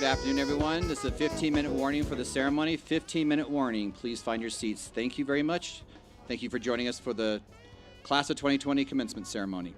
Good afternoon, everyone. This is a 15-minute warning for the ceremony. 15-minute warning. Please find your seats. Thank you very much. Thank you for joining us for the Class of 2020 commencement ceremony.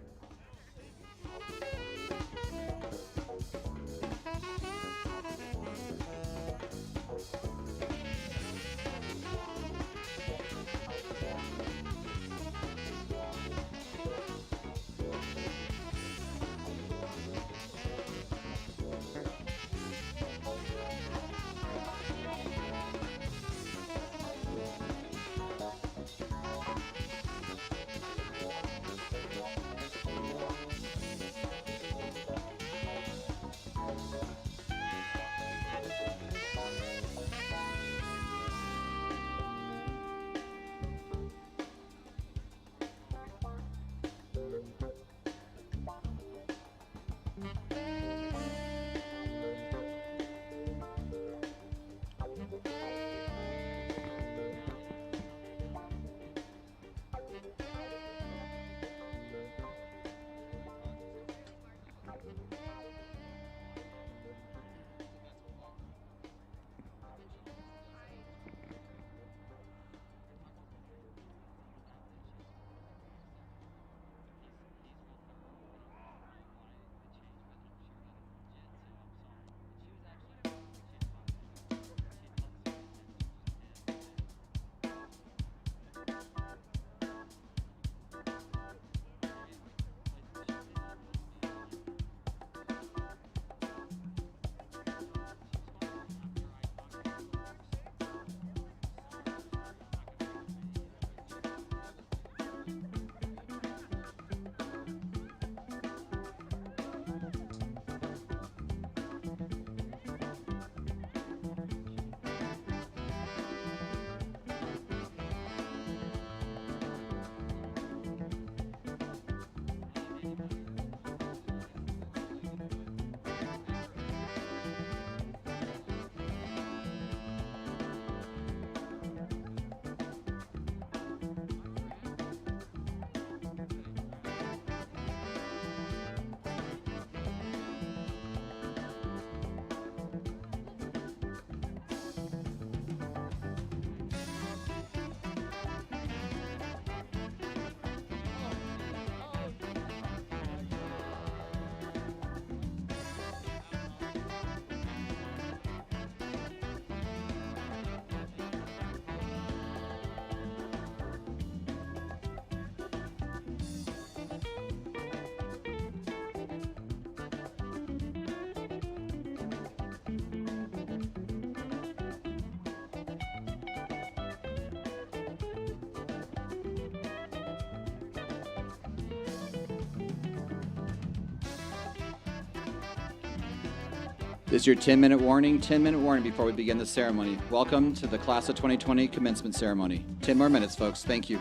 This is your 10-minute warning. 10-minute warning before we begin the ceremony. Welcome to the Class of 2020 commencement ceremony. 10 more minutes, folks. Thank you.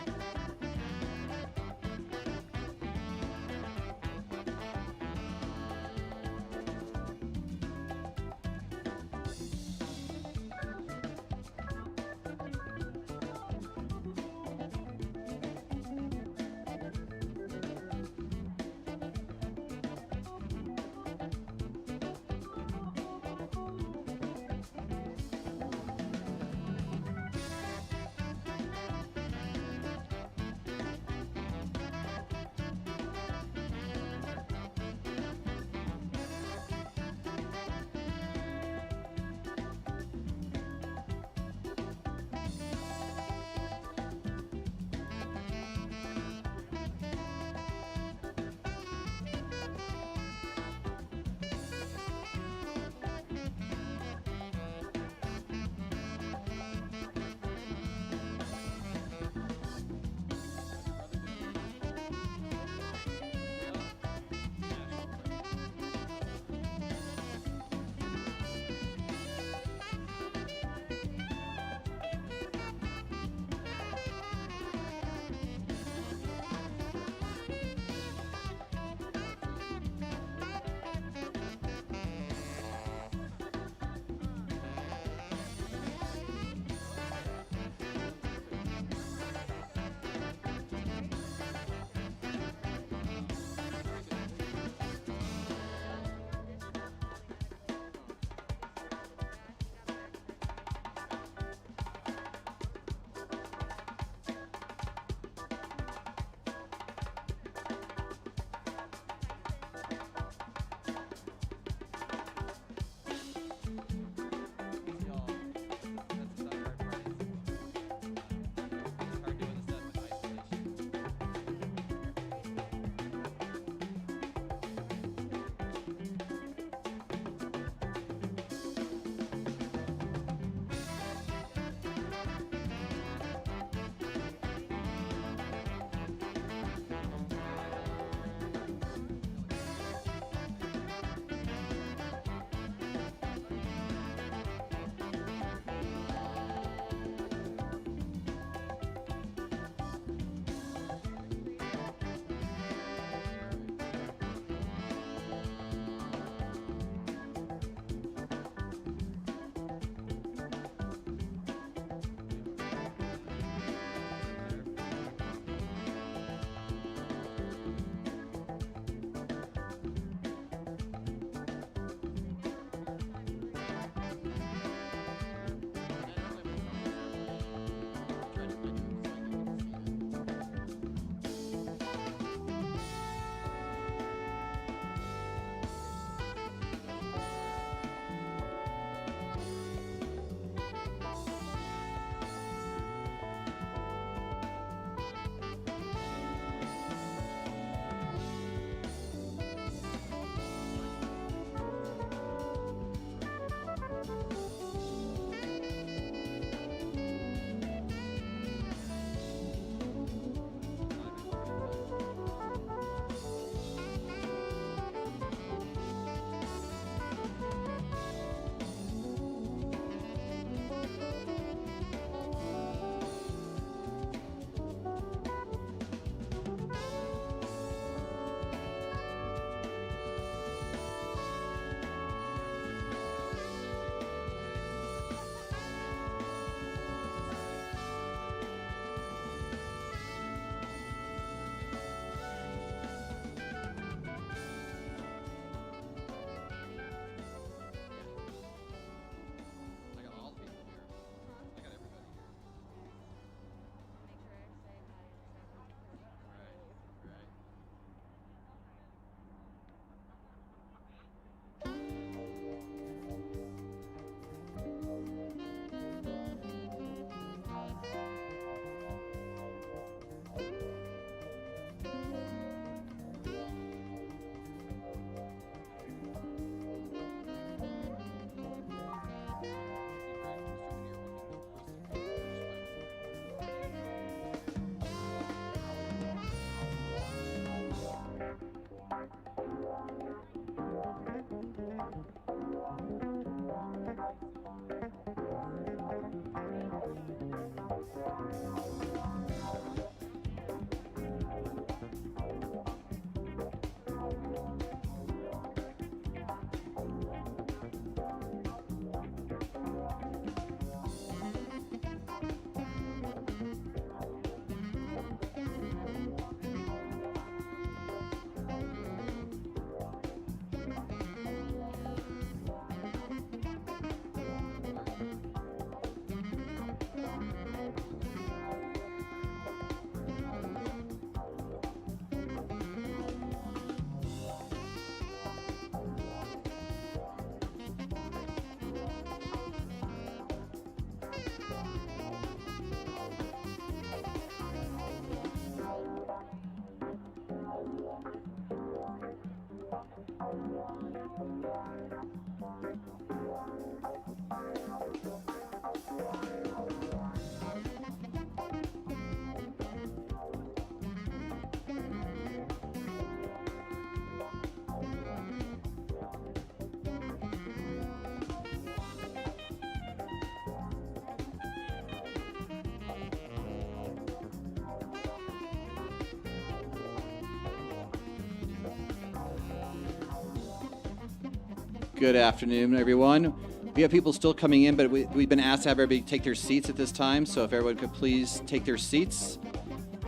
Good afternoon, everyone. We have people still coming in, but we've been asked to have everybody take their seats at this time. So if everyone could please take their seats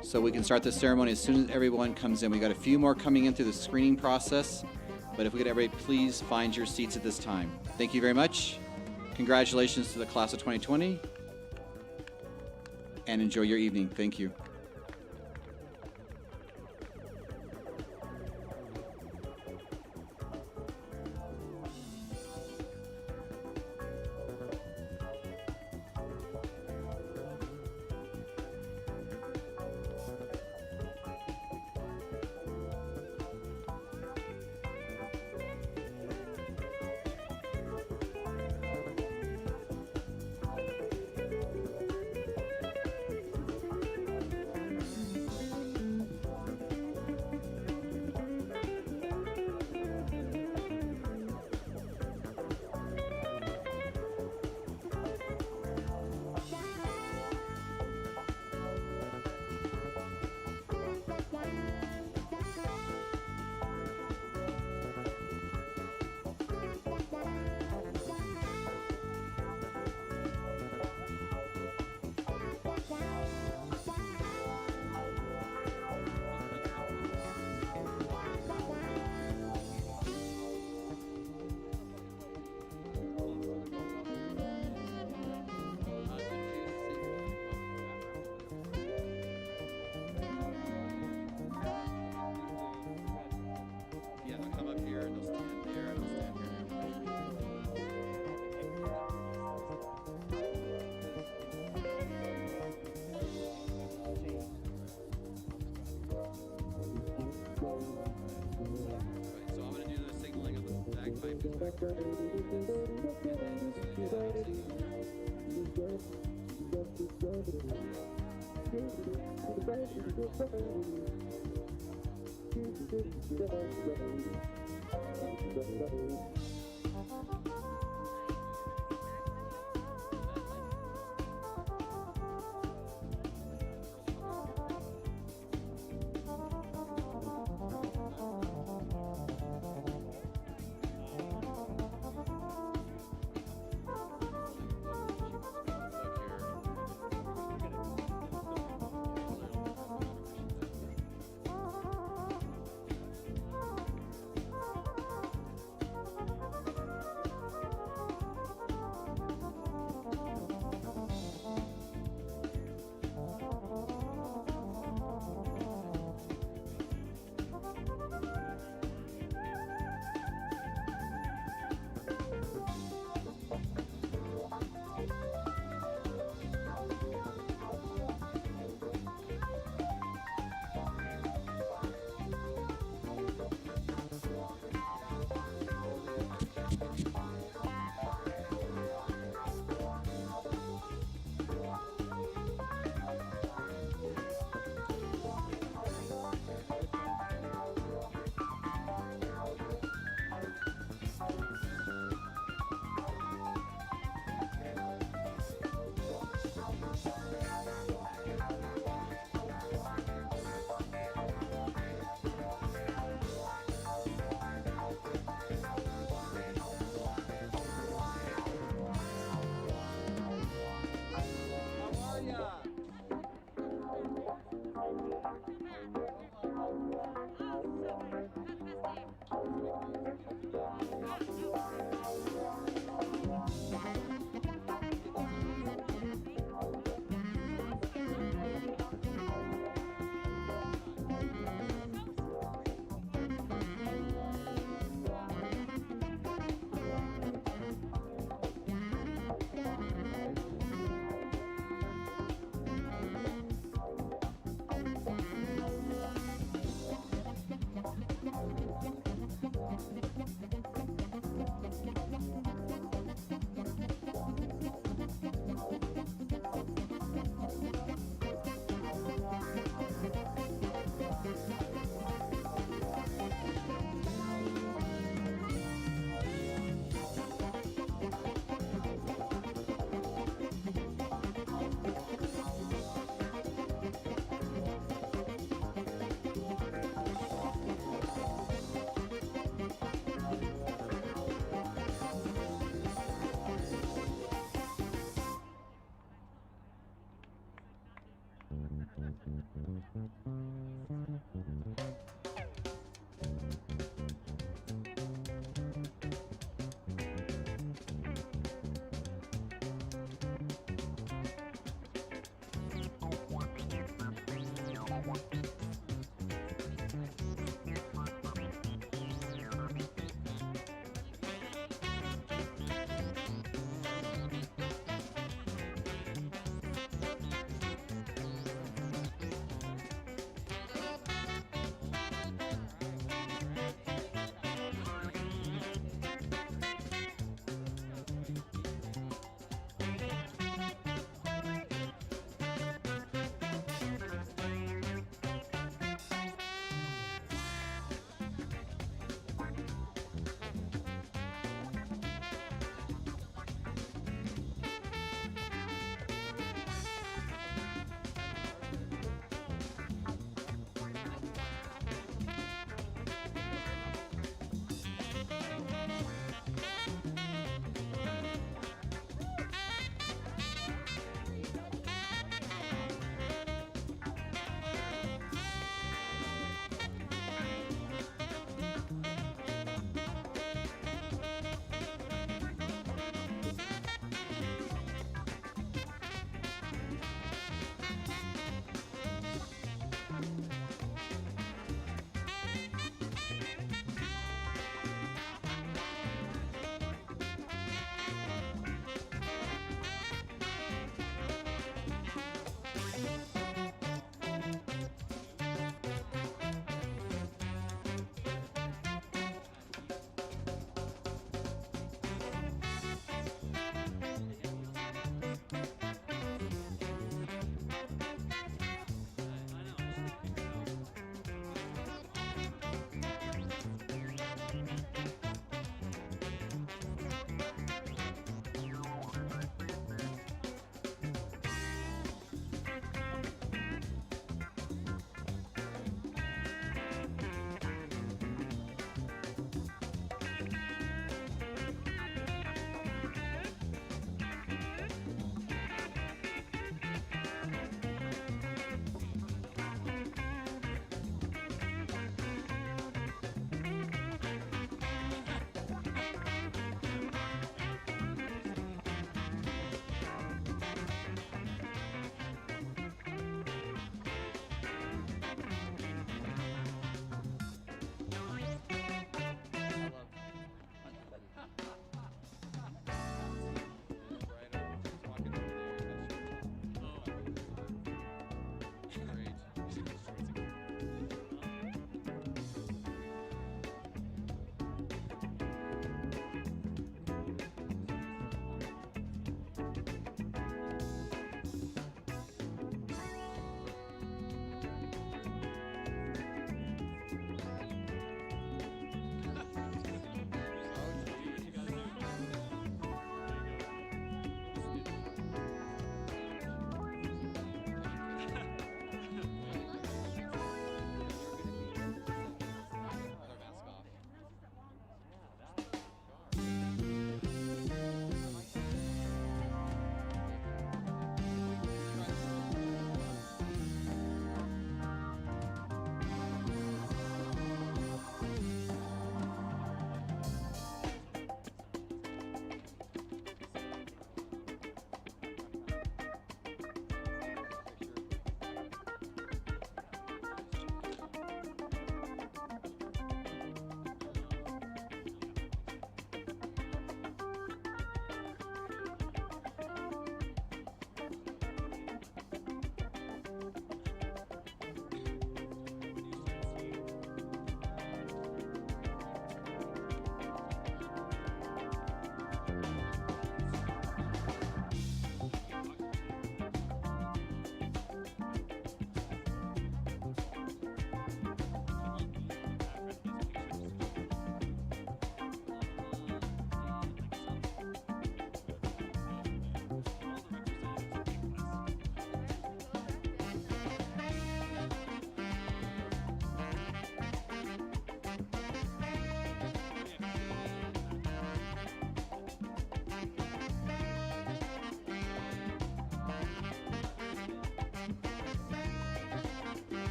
so we can start the ceremony as soon as everyone comes in. We got a few more coming in through the screening process, but if we could everybody please find your seats at this time. Thank you very much. Congratulations to the class of 2020, and enjoy your evening. Thank you.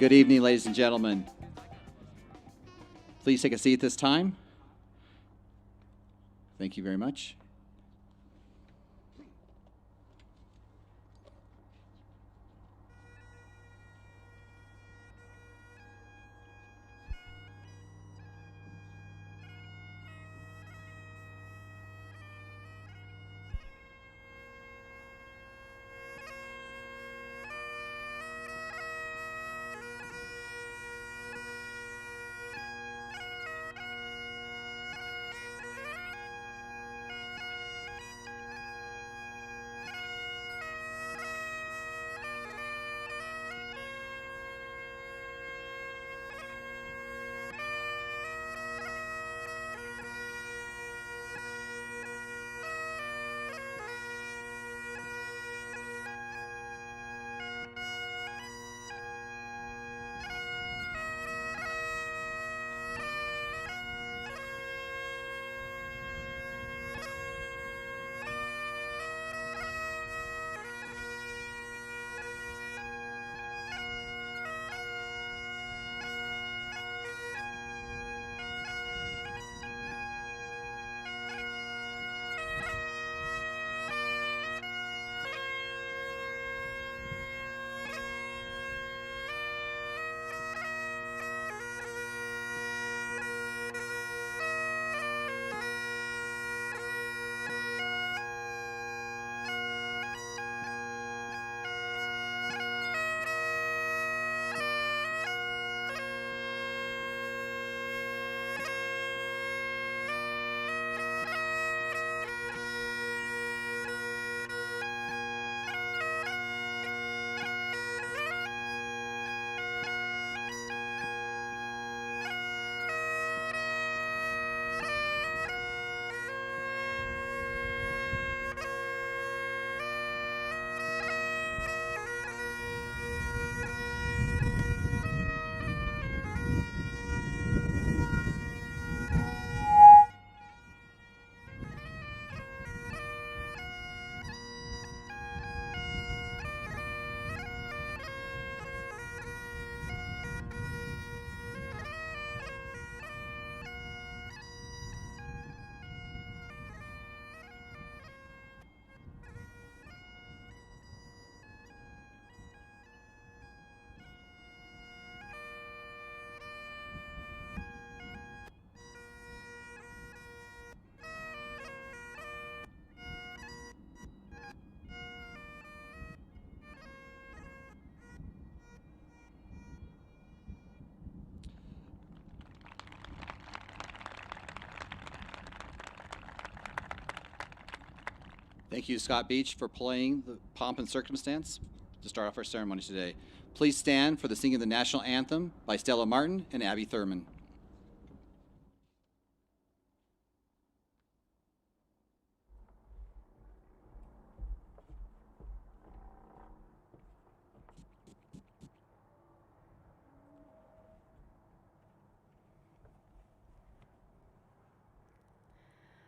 Good evening, ladies and gentlemen. Please take a seat at this time. Thank you very much. Thank you, Scott Beach, for playing the Pomp and Circumstance to start off our ceremony today. Please stand for the singing of the national anthem by Stella Martin and Abby Thurman.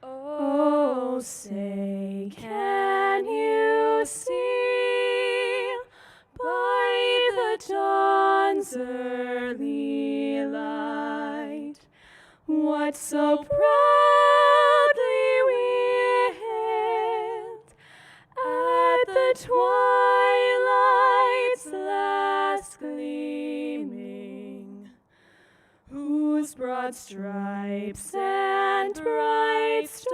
Oh, say, can you see by the dawn's early light what so proudly we hailed at the twilight's last gleaming, whose broad stripes and bright stars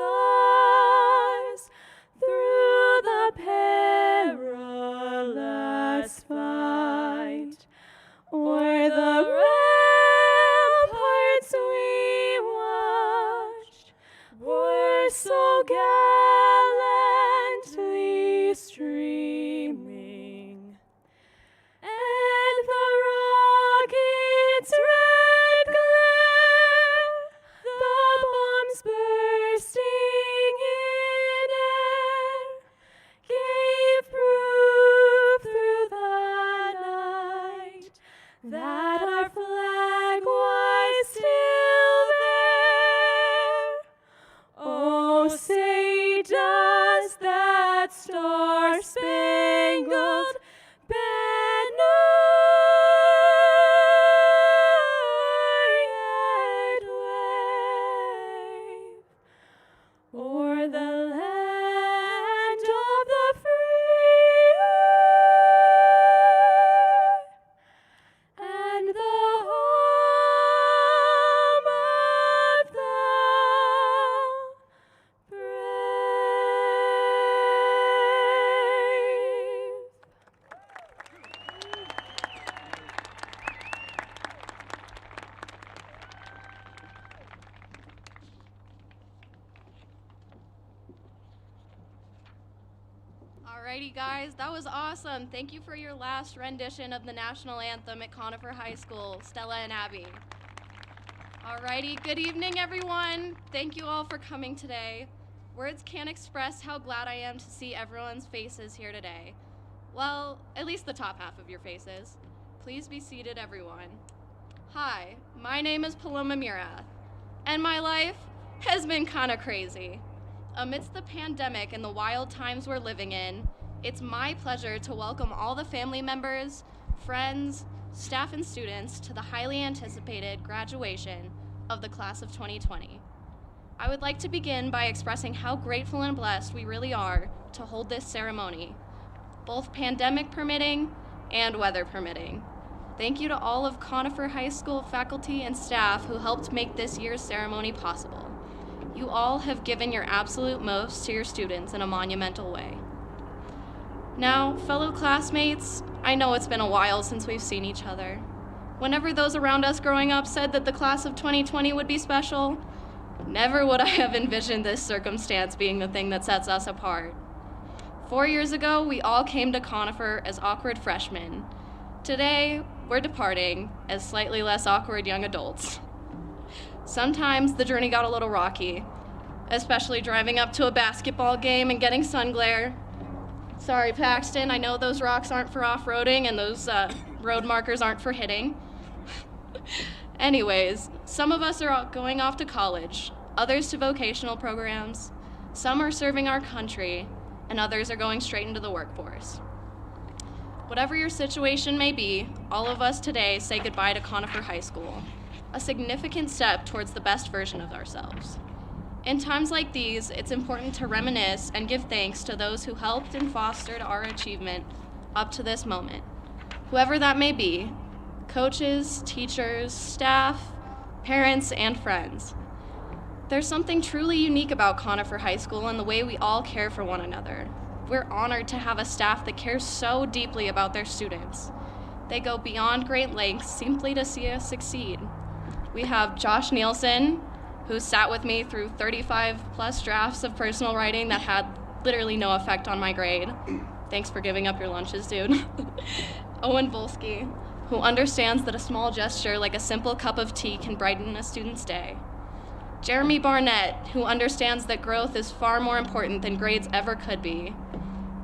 through the perilous fight o'er the ramparts we watched were so gallantly streaming, and the rockets' red glare, the bombs bursting Alrighty, guys, that was awesome. Thank you for your last rendition of the national anthem at Conifer High School, Stella and Abby. Alrighty, good evening, everyone. Thank you all for coming today. Words can't express how glad I am to see everyone's faces here today. Well, at least the top half of your faces. Please be seated, everyone. Hi, my name is Paloma Mira, and my life has been kind of crazy. Amidst the pandemic and the wild times we're living in, it's my pleasure to welcome all the family members, friends, staff, and students to the highly anticipated graduation of the class of 2020. I would like to begin by expressing how grateful and blessed we really are to hold this ceremony, both pandemic permitting and weather permitting. Thank you to all of Conifer High School faculty and staff who helped make this year's ceremony possible. You all have given your absolute most to your students in a monumental way. Now, fellow classmates, I know it's been a while since we've seen each other. Whenever those around us growing up said that the class of 2020 would be special, never would I have envisioned this circumstance being the thing that sets us apart. 4 years ago, we all came to Conifer as awkward freshmen. Today, we're departing as slightly less awkward young adults. Sometimes the journey got a little rocky, especially driving up to a basketball game and getting sun glare. Sorry, Paxton, I know those rocks aren't for off-roading and those road markers aren't for hitting. Anyways, some of us are going off to college, others to vocational programs, some are serving our country, and others are going straight into the workforce. Whatever your situation may be, all of us today say goodbye to Conifer High School, a significant step towards the best version of ourselves. In times like these, it's important to reminisce and give thanks to those who helped and fostered our achievement up to this moment, whoever that may be, coaches, teachers, staff, parents, and friends. There's something truly unique about Conifer High School and the way we all care for one another. We're honored to have a staff that cares so deeply about their students. They go beyond great lengths simply to see us succeed. We have Josh Nielsen, who sat with me through 35 plus drafts of personal writing that had literally no effect on my grade. Thanks for giving up your lunches, dude. Owen Volsky, who understands that a small gesture like a simple cup of tea can brighten a student's day. Jeremy Barnett, who understands that growth is far more important than grades ever could be.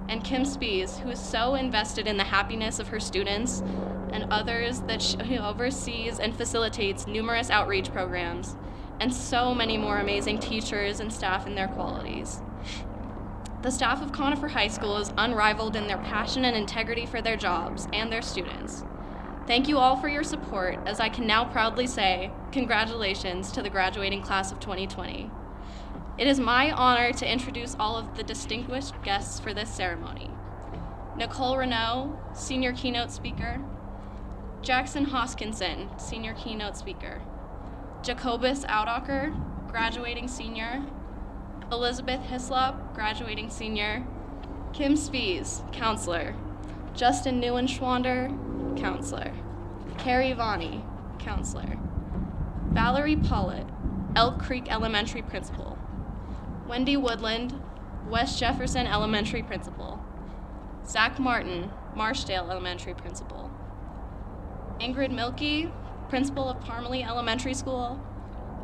And Kim Spees, who is so invested in the happiness of her students and others that she oversees and facilitates numerous outreach programs, and so many more amazing teachers and staff in their qualities. The staff of Conifer High School is unrivaled in their passion and integrity for their jobs and their students. Thank you all for your support, as I can now proudly say, congratulations to the graduating class of 2020. It is my honor to introduce all of the distinguished guests for this ceremony. Nicole Renaud, Senior Keynote Speaker. Jackson Hoskinson, Senior Keynote Speaker. Jacobus Audacher, Graduating Senior. Elizabeth Hislop, Graduating Senior. Kim Spees, Counselor. Justin Neuenschwander, Counselor. Carrie Vani, Counselor. Valerie Pollitt, Elk Creek Elementary Principal. Wendy Woodland, West Jefferson Elementary Principal. Zach Martin, Marshdale Elementary Principal. Ingrid Milkey, Principal of Parmalee Elementary School.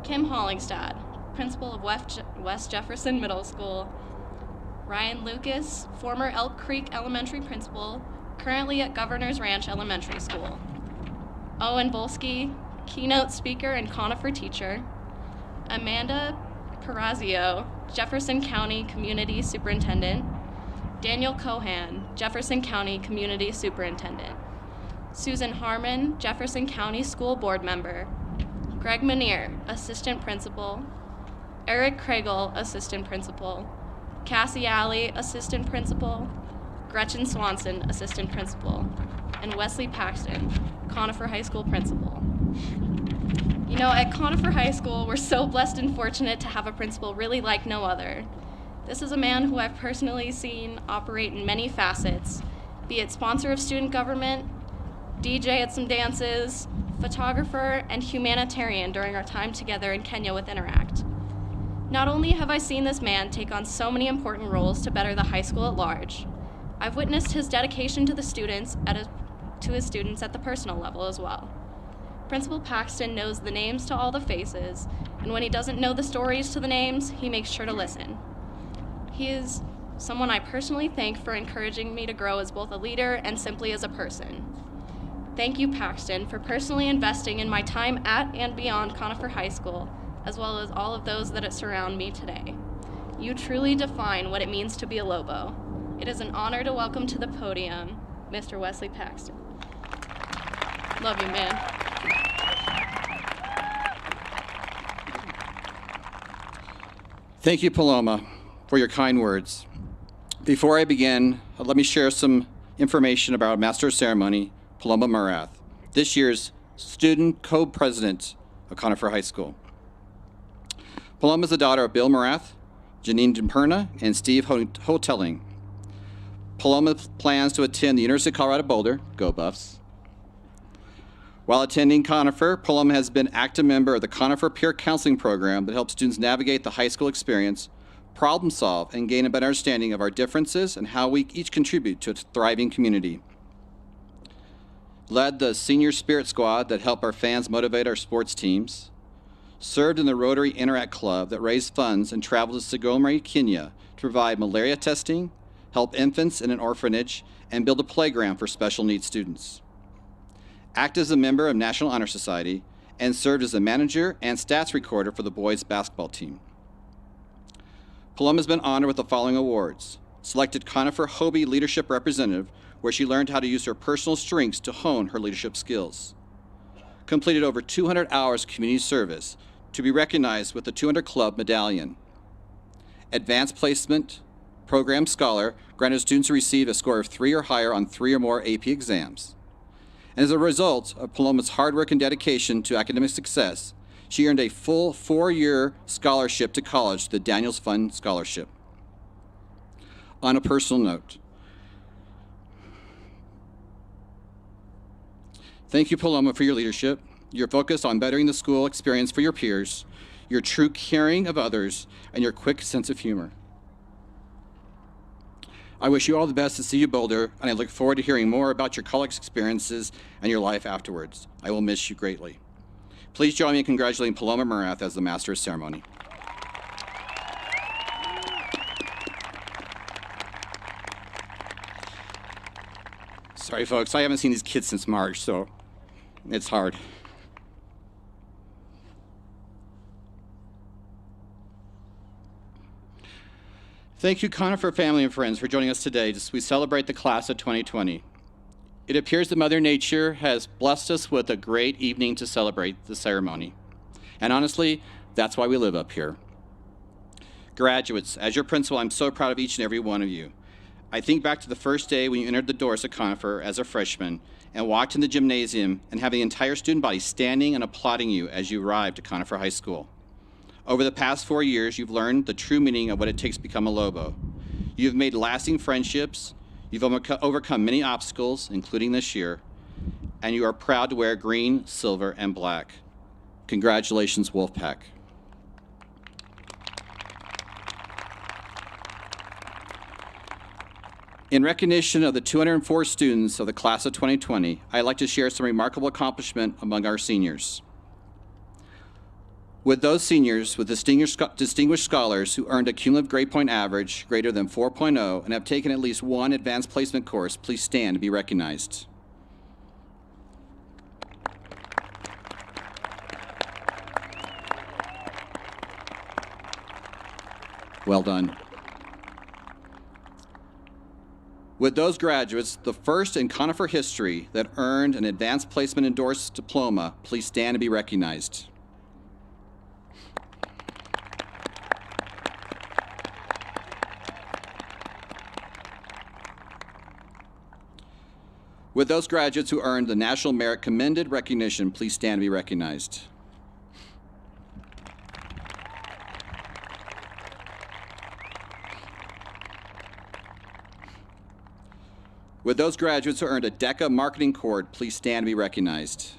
Kim Hollingstad, Principal of West Jefferson Middle School. Ryan Lucas, former Elk Creek Elementary Principal, currently at Governor's Ranch Elementary School. Owen Volsky, Keynote Speaker and Conifer Teacher. Amanda Perazio, Jefferson County Community Superintendent. Daniel Cohan, Jefferson County Community Superintendent. Susan Harmon, Jefferson County School Board Member. Greg Manier, Assistant Principal. Eric Kragel, Assistant Principal. Cassie Alley, Assistant Principal. Gretchen Swanson, Assistant Principal. And Wesley Paxton, Conifer High School Principal. You know, at Conifer High School, we're so blessed and fortunate to have a principal really like no other. This is a man who I've personally seen operate in many facets, be it sponsor of student government, DJ at some dances, photographer, and humanitarian during our time together in Kenya with Interact. Not only have I seen this man take on so many important roles to better the high school at large, I've witnessed his dedication to the students to his students at the personal level as well. Principal Paxton knows the names to all the faces, and when he doesn't know the stories to the names, he makes sure to listen. He is someone I personally thank for encouraging me to grow as both a leader and simply as a person. Thank you, Paxton, for personally investing in my time at and beyond Conifer High School, as well as all of those that surround me today. You truly define what it means to be a Lobo. It is an honor to welcome to the podium Mr. Wesley Paxton. Love you, man. Thank you, Paloma, for your kind words. Before I begin, let me share some information about Master of Ceremony, Paloma Marath, this year's student co-president of Conifer High School. Paloma is the daughter of Bill Marath, Janine Dimperna, and Steve Hoteling. Paloma plans to attend the University of Colorado Boulder, go Buffs. While attending Conifer, Paloma has been an active member of the Conifer Peer Counseling Program that helps students navigate the high school experience, problem solve, and gain a better understanding of our differences and how we each contribute to a thriving community. Led the Senior Spirit Squad that help our fans motivate our sports teams. Served in the Rotary Interact Club that raised funds and traveled to Sigomari, Kenya to provide malaria testing, help infants in an orphanage, and build a playground for special needs students. Acted as a member of National Honor Society and served as a manager and stats recorder for the boys basketball team. Paloma has been honored with the following awards. Selected Conifer Hobie Leadership Representative, where she learned how to use her personal strengths to hone her leadership skills. Completed over 200 hours of community service to be recognized with the 200 Club Medallion. Advanced Placement Program Scholar, granted students who receive a score of 3 or higher on 3 or more AP exams. And as a result of Paloma's hard work and dedication to academic success, she earned a full 4-year scholarship to college, the Daniels Fund Scholarship. On a personal note, thank you, Paloma, for your leadership, your focus on bettering the school experience for your peers, your true caring of others, and your quick sense of humor. I wish you all the best at CU Boulder, and I look forward to hearing more about your college experiences and your life afterwards. I will miss you greatly. Please join me in congratulating Paloma Marath as the Master of Ceremony. Sorry, folks, I haven't seen these kids since March, so it's hard. Thank you, Conifer family and friends, for joining us today as we celebrate the class of 2020. It appears that Mother Nature has blessed us with a great evening to celebrate the ceremony. And honestly, that's why we live up here. Graduates, as your principal, I'm so proud of each and every one of you. I think back to the first day when you entered the doors at Conifer as a freshman and walked in the gymnasium and having the entire student body standing and applauding you as you arrived at Conifer High School. Over the past 4 years, you've learned the true meaning of what it takes to become a Lobo. You've made lasting friendships, you've overcome many obstacles, including this year, and you are proud to wear green, silver, and black. Congratulations, Wolfpack. In recognition of the 204 students of the class of 2020, I'd like to share some remarkable accomplishment among our seniors. With those seniors with distinguished scholars who earned a cumulative grade point average greater than 4.0 and have taken at least one advanced placement course, please stand to be recognized. Well done. With those graduates, the first in Conifer history that earned an advanced placement endorsed diploma, please stand to be recognized. With those graduates who earned the National Merit Commended recognition, please stand to be recognized. With those graduates who earned a DECA Marketing Cord, please stand to be recognized.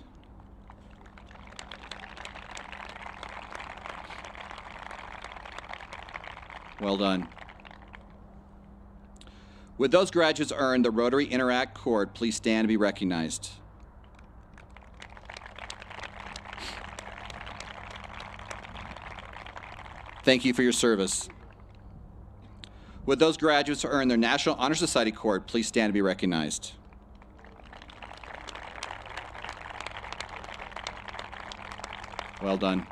Well done. Would those graduates earn the Rotary Interact Cord please stand and be recognized? Thank you for your service. Would those graduates earn their National Honor Society Cord please stand and be recognized? Well done.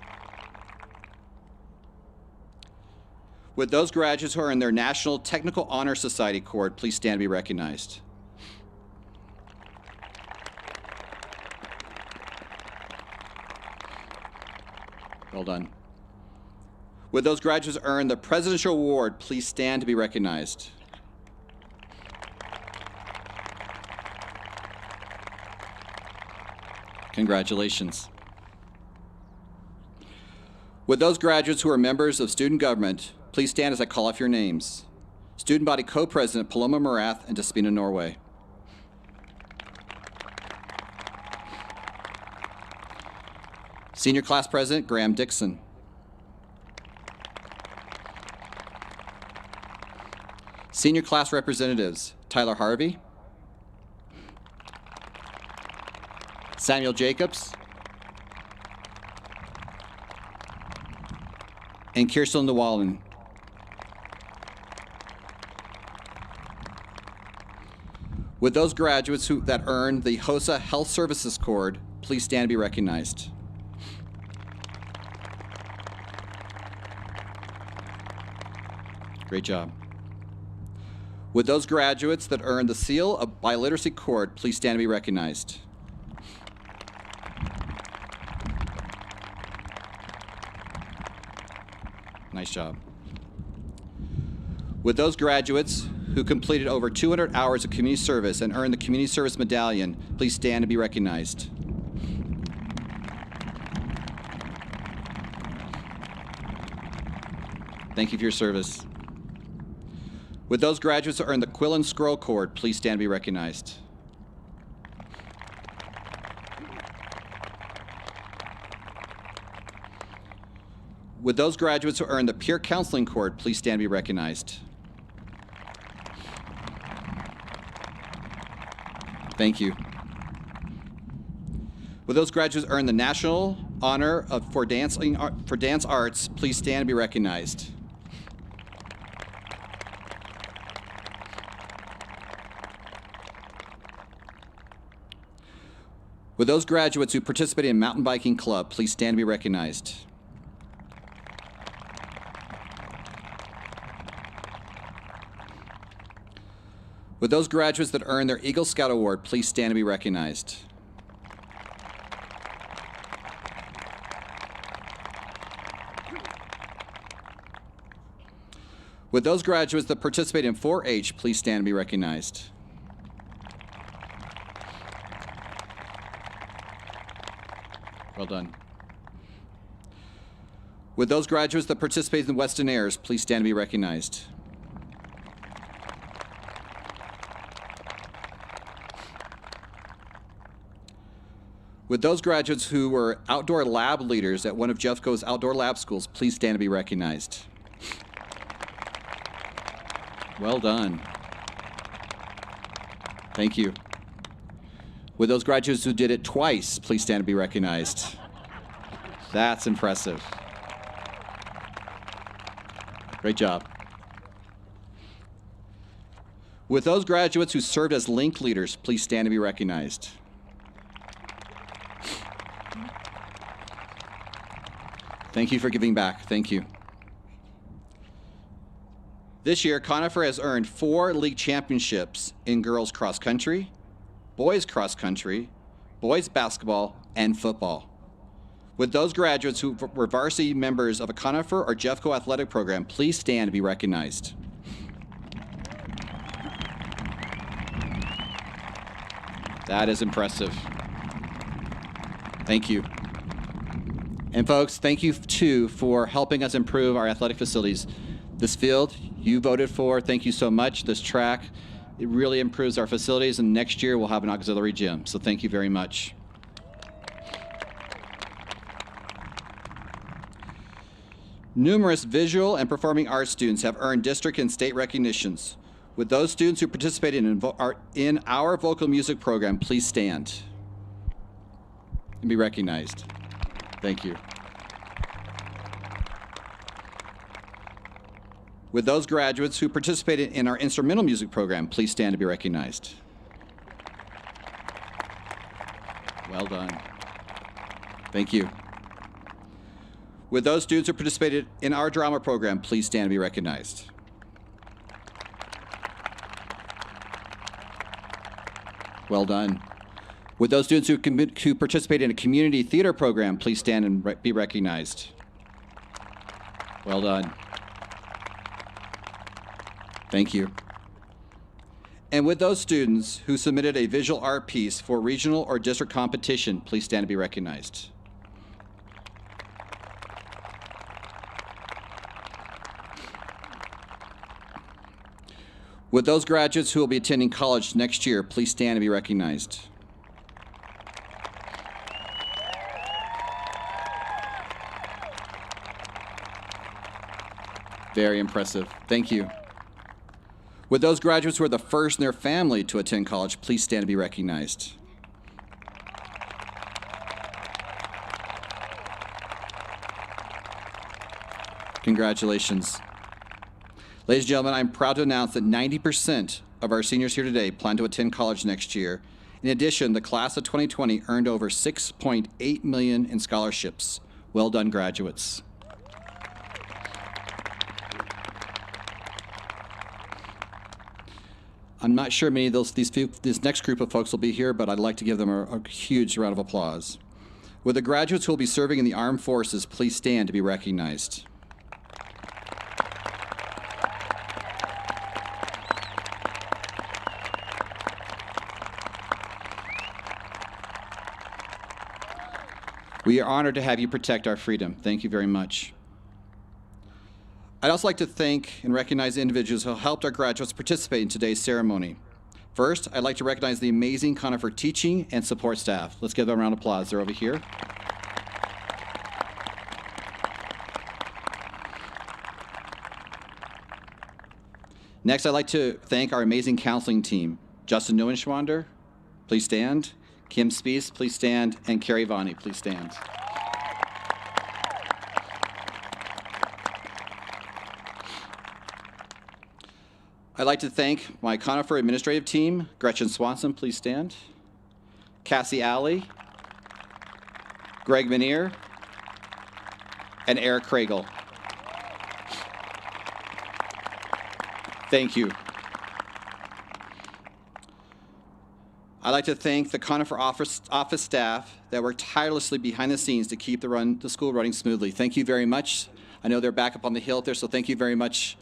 Would those graduates who earn their National Technical Honor Society Cord please stand and be recognized? Well done. Would those graduates earn the Presidential Award please stand to be recognized? Congratulations. Would those graduates who are members of student government please stand as I call off your names? Student Body Co-President Paloma Morath and Despina Norway. Senior Class President Graham Dixon. Senior Class Representatives Tyler Harvey, Samuel Jacobs, and Kirsten Llewellyn. Would those graduates that earn the HOSA Health Services Cord please stand and be recognized? Great job. Would those graduates that earn the Seal of Biliteracy Cord please stand and be recognized? Nice job. Would those graduates who completed over 200 hours of community service and earned the Community Service Medallion please stand and be recognized? Thank you for your service. Would those graduates who earned the Quill and Scroll Cord please stand and be recognized? Would those graduates who earned the Peer Counseling Cord please stand and be recognized? Thank you. Would those graduates earn the National Honor for Dance Arts please stand and be recognized? Would those graduates who participated in Mountain Biking Club please stand and be recognized? Would those graduates that earned their Eagle Scout Award please stand and be recognized? Would those graduates that participate in 4-H please stand and be recognized? Well done. Would those graduates that participate in Weston Airs please stand and be recognized? Would those graduates who were outdoor lab leaders at one of Jeffco's outdoor lab schools please stand and be recognized? Well done. Thank you. Would those graduates who did it twice please stand and be recognized? That's impressive. Great job. Would those graduates who served as link leaders please stand and be recognized? Thank you for giving back. Thank you. This year, Conifer has earned 4 league championships in girls cross country, boys cross country, boys basketball, and football. Would those graduates who were varsity members of a Conifer or Jeffco athletic program please stand and be recognized? That is impressive. Thank you. And folks, thank you too for helping us improve our athletic facilities. This field you voted for, thank you so much. This track, it really improves our facilities, and next year we'll have an auxiliary gym. So thank you very much. Numerous visual and performing arts students have earned district and state recognitions. Would those students who participated in our vocal music program please stand and be recognized? Thank you. Would those graduates who participated in our instrumental music program please stand to be recognized? Well done. Thank you. Would those students who participated in our drama program please stand to be recognized? Well done. Would those students who participate in a community theater program please stand and be recognized? Well done. Thank you. And would those students who submitted a visual art piece for regional or district competition please stand to be recognized? Would those graduates who will be attending college next year please stand and be recognized? Very impressive. Thank you. Would those graduates who are the first in their family to attend college please stand and be recognized? Congratulations. Ladies and gentlemen, I'm proud to announce that 90% of our seniors here today plan to attend college next year. In addition, the class of 2020 earned over $6.8 million in scholarships. Well done, graduates. I'm not sure many of this next group of folks will be here, but I'd like to give them a huge round of applause. Would the graduates who will be serving in the armed forces please stand to be recognized? We are honored to have you protect our freedom. Thank you very much. I'd also like to thank and recognize the individuals who helped our graduates participate in today's ceremony. First, I'd like to recognize the amazing Conifer teaching and support staff. Let's give them a round of applause. They're over here. Next, I'd like to thank our amazing counseling team. Justin Neuenschwander, please stand. Kim Spies, please stand. And Carrie Vani, please stand. I'd like to thank my Conifer administrative team. Gretchen Swanson, please stand. Cassie Alley, Greg Manier, and Eric Kragel. Thank you. I'd like to thank the Conifer office staff that work tirelessly behind the scenes to keep the school running smoothly. Thank you very much. I know they're back up on the hill there, so thank you very much,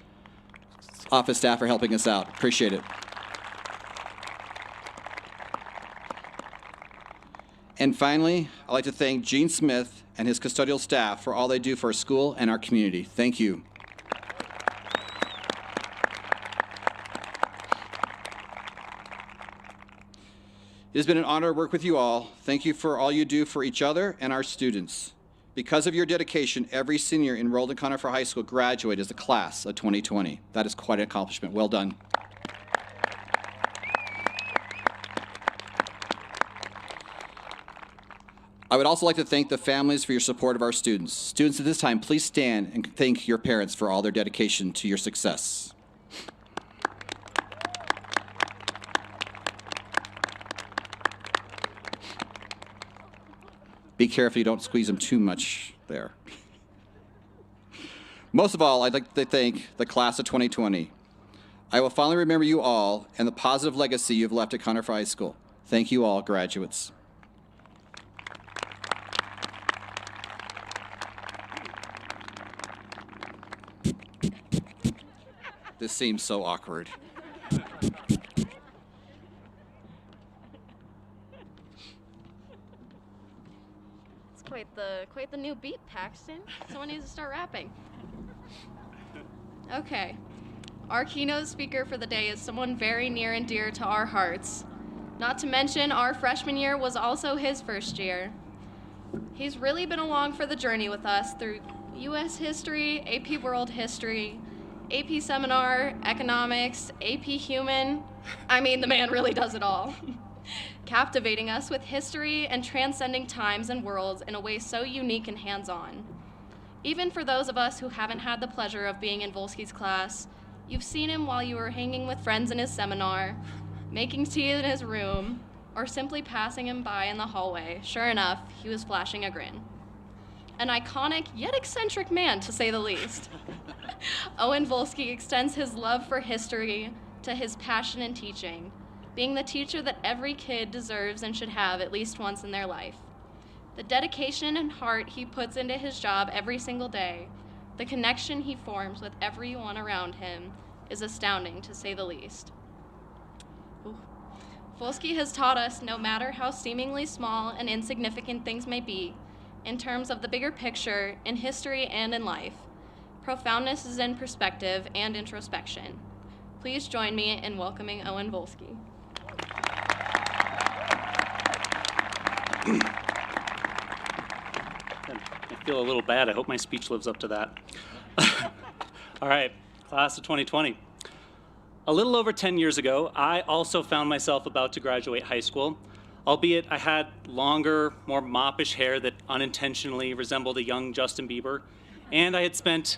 office staff, for helping us out. Appreciate it. And finally, I'd like to thank Gene Smith and his custodial staff for all they do for our school and our community. Thank you. It has been an honor to work with you all. Thank you for all you do for each other and our students. Because of your dedication, every senior enrolled in Conifer High School graduated as the class of 2020. That is quite an accomplishment. Well done. I would also like to thank the families for your support of our students. Students, at this time, please stand and thank your parents for all their dedication to your success. Be careful you don't squeeze them too much there. Most of all, I'd like to thank the class of 2020. I will fondly remember you all and the positive legacy you've left at Conifer High School. Thank you all, graduates. This seems so awkward. Quite the new beat, Paxton. Someone needs to start rapping. Okay. Our keynote speaker for the day is someone very near and dear to our hearts. Not to mention, our freshman year was also his first year. He's really been along for the journey with us through U.S. history, AP World History, AP Seminar, Economics, AP Human. I mean, the man really does it all. Captivating us with history and transcending times and worlds in a way so unique and hands-on. Even for those of us who haven't had the pleasure of being in Volsky's class, you've seen him while you were hanging with friends in his seminar, making tea in his room, or simply passing him by in the hallway. Sure enough, he was flashing a grin. An iconic yet eccentric man, to say the least. Owen Volsky extends his love for history to his passion in teaching, being the teacher that every kid deserves and should have at least once in their life. The dedication and heart he puts into his job every single day, the connection he forms with everyone around him, is astounding, to say the least. Ooh. Volsky has taught us, no matter how seemingly small and insignificant things may be, in terms of the bigger picture, in history and in life, profoundness is in perspective and introspection. Please join me in welcoming Owen Volsky. I feel a little bad. I hope my speech lives up to that. All right, class of 2020. A little over 10 years ago, I also found myself about to graduate high school, albeit I had longer, more moppish hair that unintentionally resembled a young Justin Bieber, and I had spent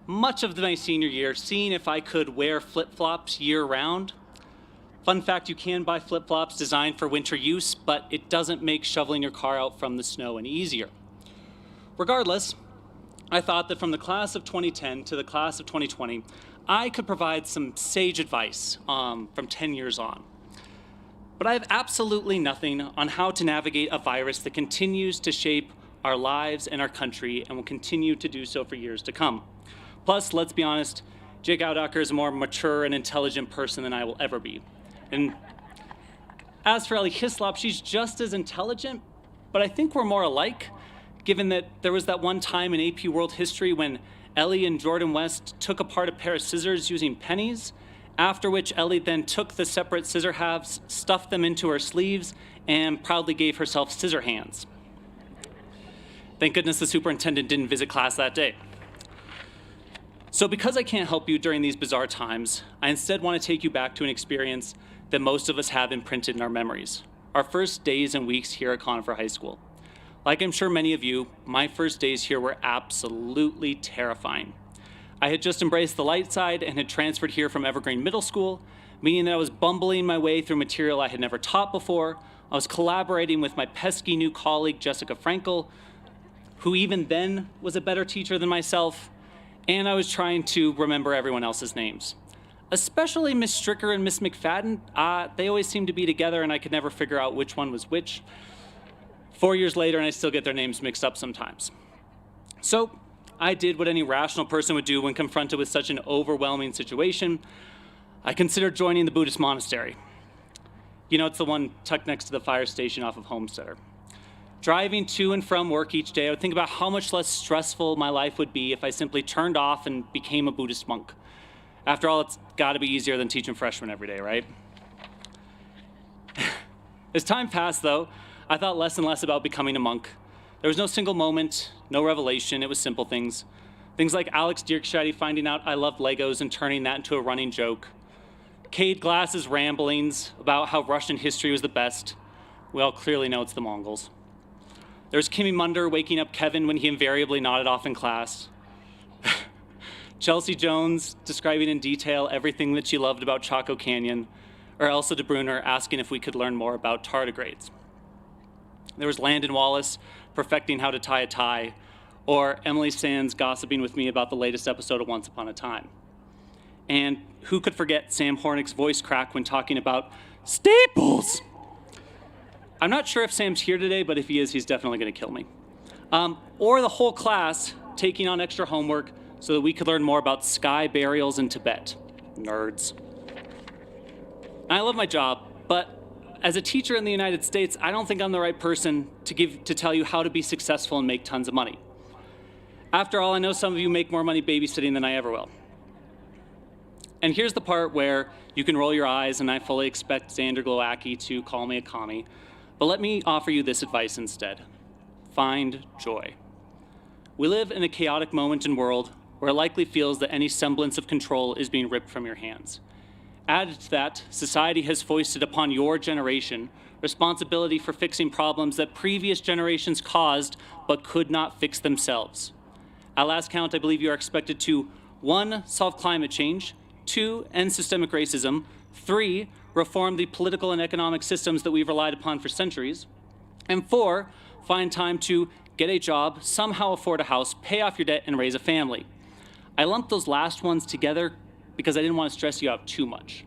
much of my senior year seeing if I could wear flip-flops year-round. Fun fact, you can buy flip-flops designed for winter use, but it doesn't make shoveling your car out from the snow any easier. Regardless, I thought that from the class of 2010 to the class of 2020, I could provide some sage advice from 10 years on. But I have absolutely nothing on how to navigate a virus that continues to shape our lives and our country and will continue to do so for years to come. Plus, let's be honest, Jake Audacker is a more mature and intelligent person than I will ever be. And as for Ellie Hislop, she's just as intelligent, but I think we're more alike, given that there was that one time in AP World History when Ellie and Jordan West took apart a pair of scissors using pennies, after which Ellie then took the separate scissor halves, stuffed them into her sleeves, and proudly gave herself scissor hands. Thank goodness the superintendent didn't visit class that day. So because I can't help you during these bizarre times, I instead want to take you back to an experience that most of us have imprinted in our memories, our first days and weeks here at Conifer High School. Like I'm sure many of you, my first days here were absolutely terrifying. I had just embraced the light side and had transferred here from Evergreen Middle School, meaning that I was bumbling my way through material I had never taught before. I was collaborating with my pesky new colleague, Jessica Frankel, who even then was a better teacher than myself, and I was trying to remember everyone else's names. Especially Miss Stricker and Miss McFadden. They always seemed to be together and I could never figure out which one was which. 4 years later and I still get their names mixed up sometimes. So I did what any rational person would do when confronted with such an overwhelming situation. I considered joining the Buddhist monastery. You know, it's the one tucked next to the fire station off of Homesteader. Driving to and from work each day, I would think about how much less stressful my life would be if I simply turned off and became a Buddhist monk. After all, it's gotta be easier than teaching freshmen every day, right? As time passed, though, I thought less and less about becoming a monk. There was no single moment, no revelation, it was simple things. Things like Alex Dierkscheidy finding out I loved Legos and turning that into a running joke. Cade Glass's ramblings about how Russian history was the best. We all clearly know it's the Mongols. There's Kimmy Munder waking up Kevin when he invariably nodded off in class. Chelsea Jones describing in detail everything that she loved about Chaco Canyon, or Elsa DeBruner asking if we could learn more about tardigrades. There was Landon Wallace perfecting how to tie a tie, or Emily Sands gossiping with me about the latest episode of Once Upon a Time. And who could forget Sam Hornick's voice crack when talking about staples? I'm not sure if Sam's here today, but if he is, he's definitely going to kill me. Or the whole class taking on extra homework so that we could learn more about sky burials in Tibet. Nerds. And I love my job, but as a teacher in the United States, I don't think I'm the right person to tell you how to be successful and make tons of money. After all, I know some of you make more money babysitting than I ever will. And here's the part where you can roll your eyes, and I fully expect Xander Glowacki to call me a commie. But let me offer you this advice instead. Find joy. We live in a chaotic moment in the world where it likely feels that any semblance of control is being ripped from your hands. Added to that, society has foisted upon your generation responsibility for fixing problems that previous generations caused but could not fix themselves. At last count, I believe you are expected to 1. Solve climate change, 2. End systemic racism, 3. Reform the political and economic systems that we've relied upon for centuries, and 4. Find time to get a job, somehow afford a house, pay off your debt, and raise a family. I lumped those last ones together because I didn't want to stress you out too much.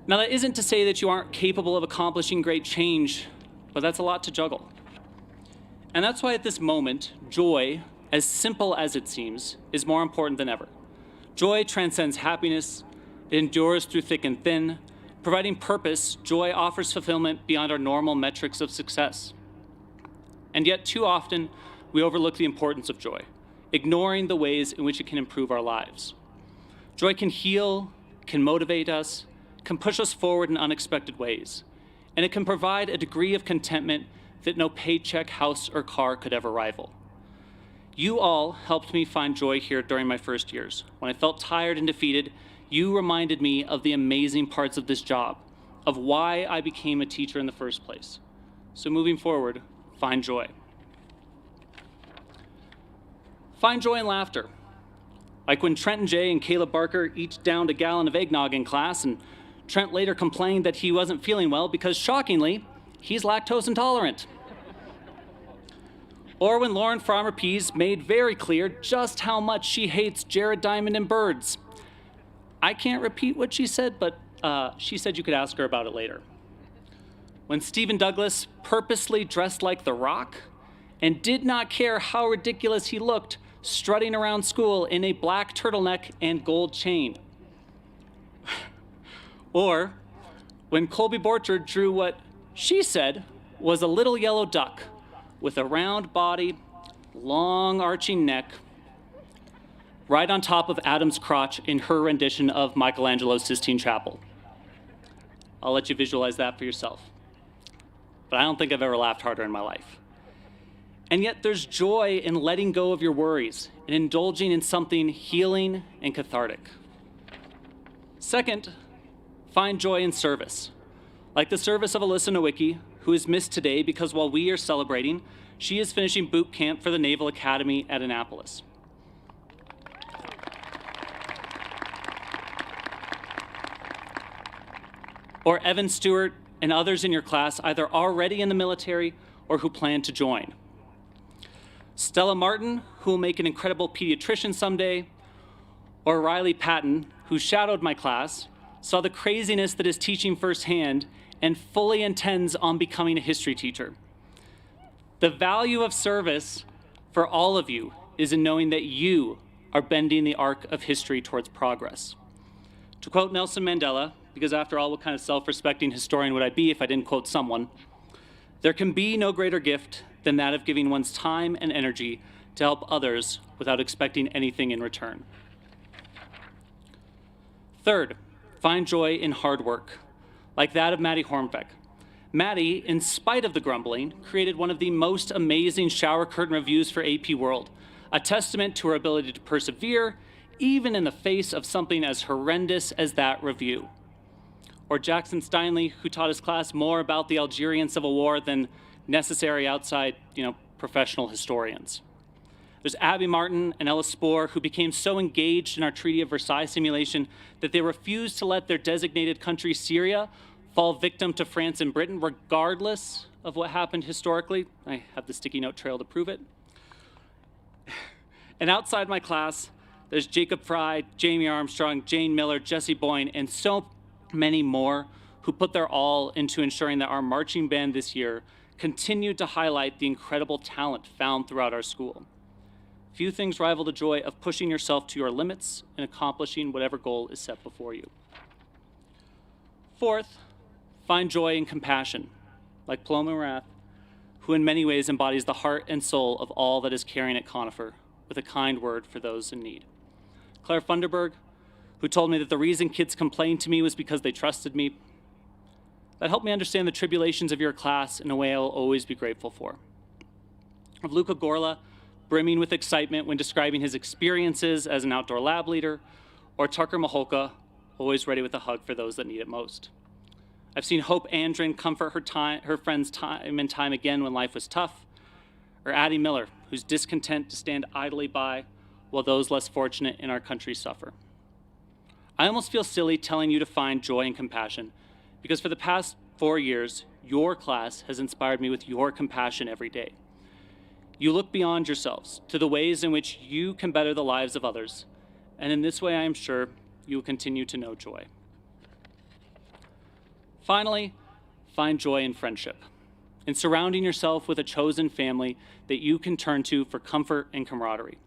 Now, that isn't to say that you aren't capable of accomplishing great change, but that's a lot to juggle. And that's why at this moment, joy, as simple as it seems, is more important than ever. Joy transcends happiness, it endures through thick and thin. Providing purpose, joy offers fulfillment beyond our normal metrics of success. And yet, too often, we overlook the importance of joy, ignoring the ways in which it can improve our lives. Joy can heal, can motivate us, can push us forward in unexpected ways, and it can provide a degree of contentment that no paycheck, house, or car could ever rival. You all helped me find joy here during my first years. When I felt tired and defeated, you reminded me of the amazing parts of this job, of why I became a teacher in the first place. So moving forward, find joy. Find joy in laughter. Like when Trent and Jay and Caleb Barker each downed a gallon of eggnog in class, and Trent later complained that he wasn't feeling well because, shockingly, he's lactose intolerant. Or when Lauren Farmer Pease made very clear just how much she hates Jared Diamond and birds. I can't repeat what she said, but she said you could ask her about it later. When Stephen Douglas purposely dressed like The Rock and did not care how ridiculous he looked strutting around school in a black turtleneck and gold chain. Or when Colby Borchard drew what she said was a little yellow duck with a round body, long arching neck, right on top of Adam's crotch in her rendition of Michelangelo's Sistine Chapel. I'll let you visualize that for yourself. But I don't think I've ever laughed harder in my life. And yet there's joy in letting go of your worries and indulging in something healing and cathartic. Second, find joy in service, like the service of Alyssa Nowicki, who is missed today because while we are celebrating, she is finishing boot camp for the Naval Academy at Annapolis. Or Evan Stewart and others in your class either already in the military or who plan to join. Stella Martin, who will make an incredible pediatrician someday, or Riley Patton, who shadowed my class, saw the craziness that is teaching firsthand and fully intends on becoming a history teacher. The value of service for all of you is in knowing that you are bending the arc of history towards progress. To quote Nelson Mandela, because after all, what kind of self-respecting historian would I be if I didn't quote someone? There can be no greater gift than that of giving one's time and energy to help others without expecting anything in return. Third, find joy in hard work, like that of Maddie Hornbeck. Maddie, in spite of the grumbling, created one of the most amazing shower curtain reviews for AP World, a testament to her ability to persevere, even in the face of something as horrendous as that review. Or Jackson Steinley, who taught his class more about the Algerian Civil War than necessary outside, professional historians. There's Abby Martin and Ella Spohr, who became so engaged in our Treaty of Versailles simulation that they refused to let their designated country, Syria, fall victim to France and Britain, regardless of what happened historically. I have the sticky note trail to prove it. And outside my class, there's Jacob Fry, Jamie Armstrong, Jane Miller, Jesse Boyne, and so many more who put their all into ensuring that our marching band this year continued to highlight the incredible talent found throughout our school. Few things rival the joy of pushing yourself to your limits and accomplishing whatever goal is set before you. Fourth, find joy in compassion, like Paloma Rath, who in many ways embodies the heart and soul of all that is caring at Conifer, with a kind word for those in need. Claire Funderburg, who told me that the reason kids complained to me was because they trusted me. That helped me understand the tribulations of your class in a way I will always be grateful for. Of Luca Gorla, brimming with excitement when describing his experiences as an outdoor lab leader, or Tucker Maholka, always ready with a hug for those that need it most. I've seen Hope Andren comfort her friends time and time again when life was tough, or Addie Miller, who's discontent to stand idly by while those less fortunate in our country suffer. I almost feel silly telling you to find joy and compassion, because for the past 4 years, your class has inspired me with your compassion every day. You look beyond yourselves to the ways in which you can better the lives of others, and in this way I am sure you will continue to know joy. Finally, find joy in friendship, in surrounding yourself with a chosen family that you can turn to for comfort and camaraderie.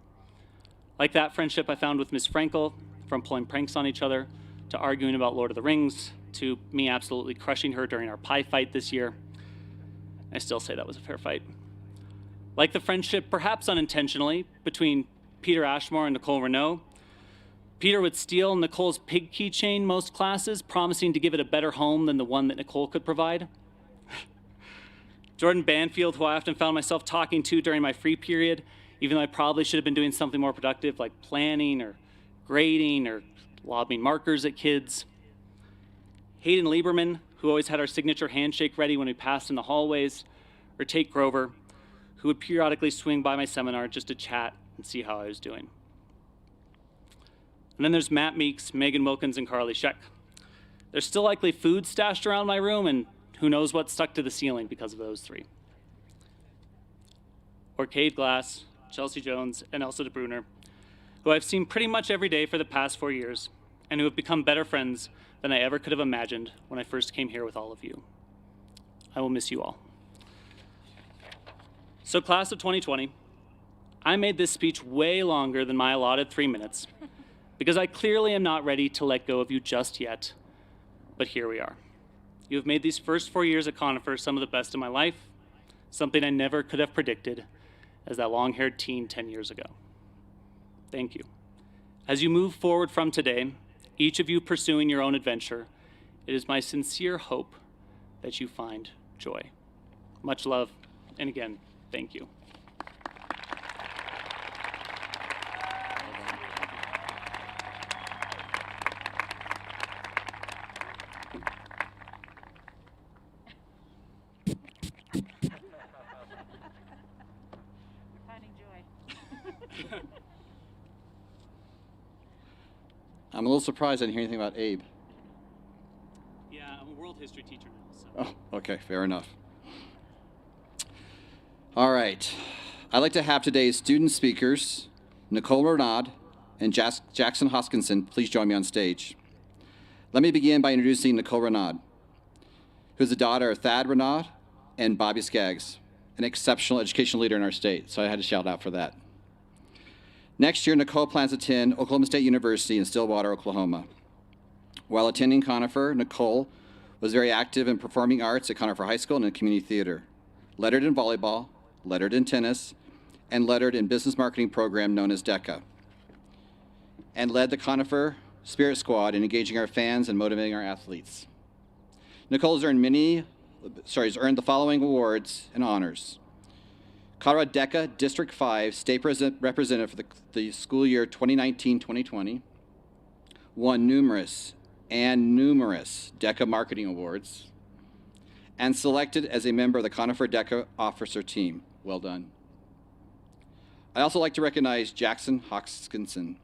Like that friendship I found with Ms. Frankel, from pulling pranks on each other, to arguing about Lord of the Rings, to me absolutely crushing her during our pie fight this year. I still say that was a fair fight. Like the friendship, perhaps unintentionally, between Peter Ashmore and Nicole Renault. Peter would steal Nicole's pig keychain most classes, promising to give it a better home than the one that Nicole could provide. Jordan Banfield, who I often found myself talking to during my free period, even though I probably should have been doing something more productive like planning or grading or lobbing markers at kids. Hayden Lieberman, who always had our signature handshake ready when we passed in the hallways. Or Tate Grover, who would periodically swing by my seminar just to chat and see how I was doing. And then there's Matt Meeks, Megan Wilkins, and Carly Scheck. There's still likely food stashed around my room, and who knows what stuck to the ceiling because of those three. Or Cade Glass, Chelsea Jones, and Elsa DeBruner, who I've seen pretty much every day for the past 4 years, and who have become better friends than I ever could have imagined when I first came here with all of you. I will miss you all. So class of 2020, I made this speech way longer than my allotted 3 minutes, because I clearly am not ready to let go of you just yet, but here we are. You have made these first 4 years at Conifer some of the best of my life, something I never could have predicted as that long-haired teen 10 years ago. Thank you. As you move forward from today, each of you pursuing your own adventure, it is my sincere hope that you find joy. Much love, and again, thank you. Finding joy. I'm a little surprised I didn't hear anything about Abe. Yeah, I'm a world history teacher now, so. Oh, okay, fair enough. All right. I'd like to have today's student speakers, Nicole Renaud and Jackson Hoskinson, please join me on stage. Let me begin by introducing Nicole Renaud, who's the daughter of Thad Renaud and Bobby Skaggs, an exceptional educational leader in our state, so I had to shout out for that. Next year, Nicole plans to attend Oklahoma State University in Stillwater, Oklahoma. While attending Conifer, Nicole was very active in performing arts at Conifer High School and in community theater, lettered in volleyball, lettered in tennis, and lettered in business marketing program known as DECA, and led the Conifer Spirit Squad in engaging our fans and motivating our athletes. Nicole has earned the following awards and honors. Colorado DECA District 5 State Representative for the school year 2019-2020, won numerous DECA Marketing Awards, and selected as a member of the Conifer DECA Officer Team. Well done. I'd also like to recognize Jackson Hoskinson,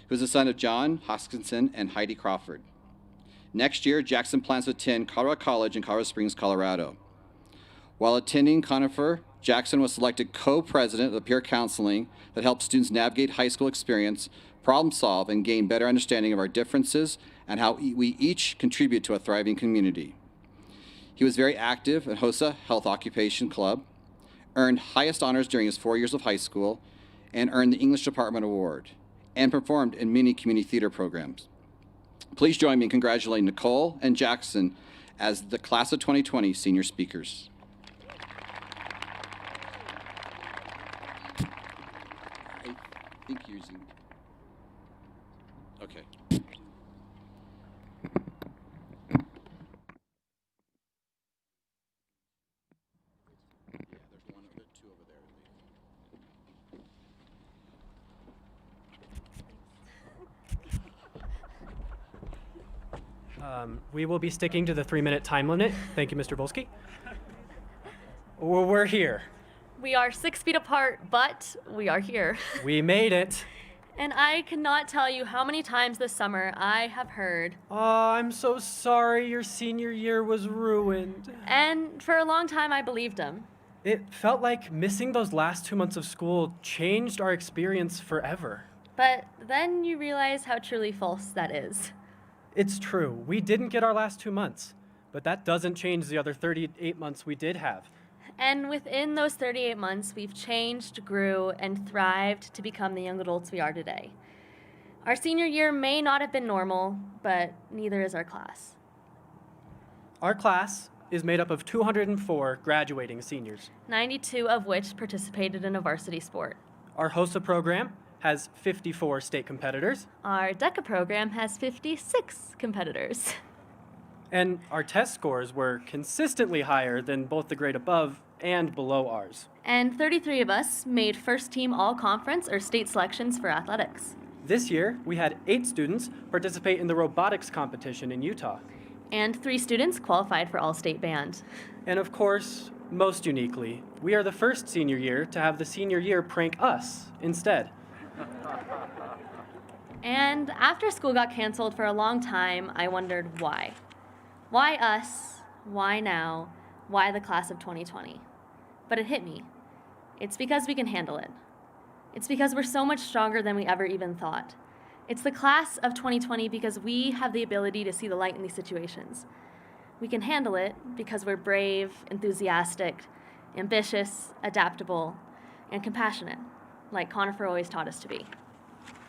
who is the son of John Hoskinson and Heidi Crawford. Next year, Jackson plans to attend Colorado College in Colorado Springs, Colorado. While attending Conifer, Jackson was selected co-president of the peer counseling that helps students navigate high school experience, problem solve, and gain better understanding of our differences and how we each contribute to a thriving community. He was very active at HOSA Health Occupation Club, earned highest honors during his 4 years of high school, and earned the English Department Award, and performed in many community theater programs. Please join me in congratulating Nicole and Jackson as the Class of 2020 senior speakers. I think you're using... Okay. Yeah, there's two over there. We will be sticking to the 3-minute time limit. Thank you, Mr. Volsky. We're here. We are 6 feet apart, but we are here. We made it. And I cannot tell you how many times this summer I have heard. Oh, I'm so sorry your senior year was ruined. And for a long time, I believed him. It felt like missing those last 2 months of school changed our experience forever. But then you realize how truly false that is. It's true. We didn't get our last 2 months, but that doesn't change the other 38 months we did have. And within those 38 months, we've changed, grew, and thrived to become the young adults we are today. Our senior year may not have been normal, but neither is our class. Our class is made up of 204 graduating seniors. 92 of which participated in a varsity sport. Our HOSA program has 54 state competitors, Our DECA program has 56 competitors. and our test scores were consistently higher than both the grade above and below ours. And 33 of us made first team all-conference or state selections for athletics. This year, we had 8 students participate in the robotics competition in Utah. And 3 students qualified for all-state band. And of course, most uniquely, we are the first senior year to have the senior year prank us instead. And after school got canceled for a long time, I wondered why. Why us? Why now? Why the class of 2020? But it hit me. It's because we can handle it. It's because we're so much stronger than we ever even thought. It's the class of 2020 because we have the ability to see the light in these situations. We can handle it because we're brave, enthusiastic, ambitious, adaptable, and compassionate, like Conifer always taught us to be.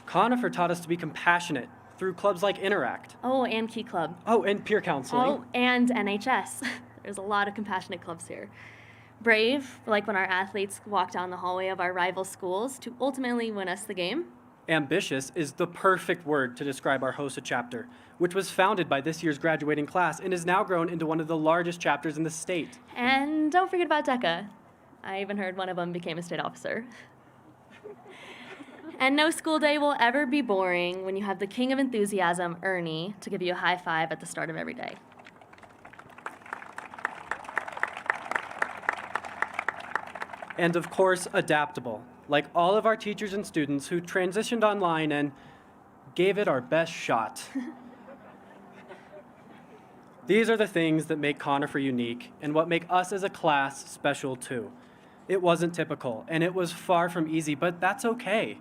Conifer taught us to be compassionate through clubs like Interact. Oh, and Key Club. Oh, and peer counseling. Oh, and NHS. There's a lot of compassionate clubs here. Brave, like when our athletes walk down the hallway of our rival schools to ultimately win us the game. Ambitious is the perfect word to describe our HOSA chapter, which was founded by this year's graduating class and has now grown into one of the largest chapters in the state. And don't forget about DECA. I even heard one of them became a state officer. And no school day will ever be boring when you have the king of enthusiasm, Ernie, to give you a high five at the start of every day. And of course, adaptable, like all of our teachers and students who transitioned online and gave it our best shot. These are the things that make Conifer unique and what make us as a class special too. It wasn't typical, and it was far from easy, but that's okay.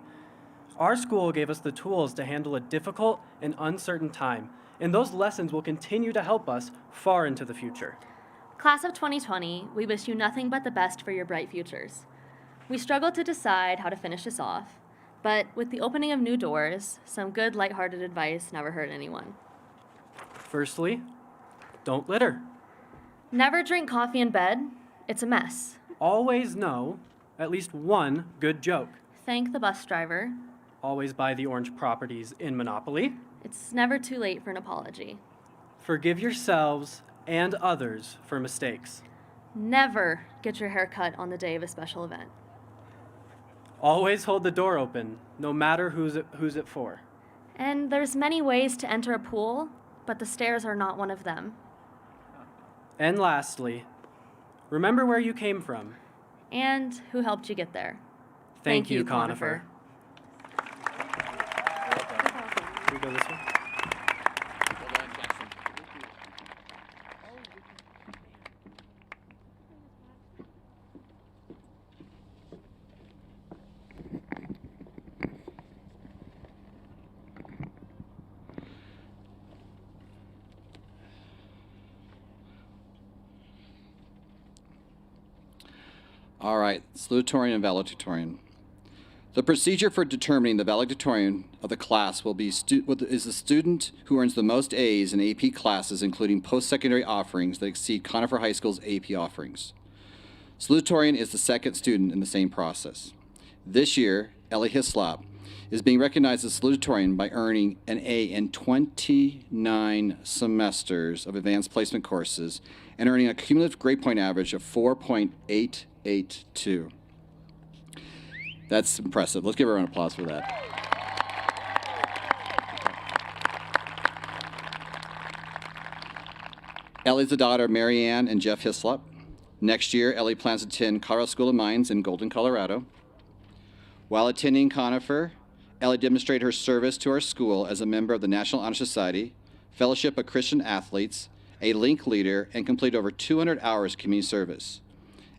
Our school gave us the tools to handle a difficult and uncertain time, and those lessons will continue to help us far into the future. Class of 2020, we wish you nothing but the best for your bright futures. We struggled to decide how to finish this off, but with the opening of new doors, some good lighthearted advice never hurt anyone. Firstly, don't litter. Never drink coffee in bed. It's a mess. Always know at least one good joke. Thank the bus driver. Always buy the orange properties in Monopoly. It's never too late for an apology. Forgive yourselves and others for mistakes. Never get your hair cut on the day of a special event. Always hold the door open, no matter who's it for. And there's many ways to enter a pool, but the stairs are not one of them. And lastly, remember where you came from. And who helped you get there. Thank you, Conifer. Can we go this way? All right, salutatorian and valedictorian. The procedure for determining the valedictorian of the class will be is the student who earns the most A's in AP classes, including post-secondary offerings that exceed Conifer High School's AP offerings. Salutatorian is the second student in the same process. This year, Ellie Hislop is being recognized as salutatorian by earning an A in 29 semesters of advanced placement courses and earning a cumulative grade point average of 4.882. That's impressive. Let's give her a round of applause for that. Ellie's the daughter of Mary Ann and Jeff Hislop. Next year, Ellie plans to attend Colorado School of Mines in Golden, Colorado. While attending Conifer, Ellie demonstrated her service to our school as a member of the National Honor Society, Fellowship of Christian Athletes, a link leader, and completed over 200 hours of community service.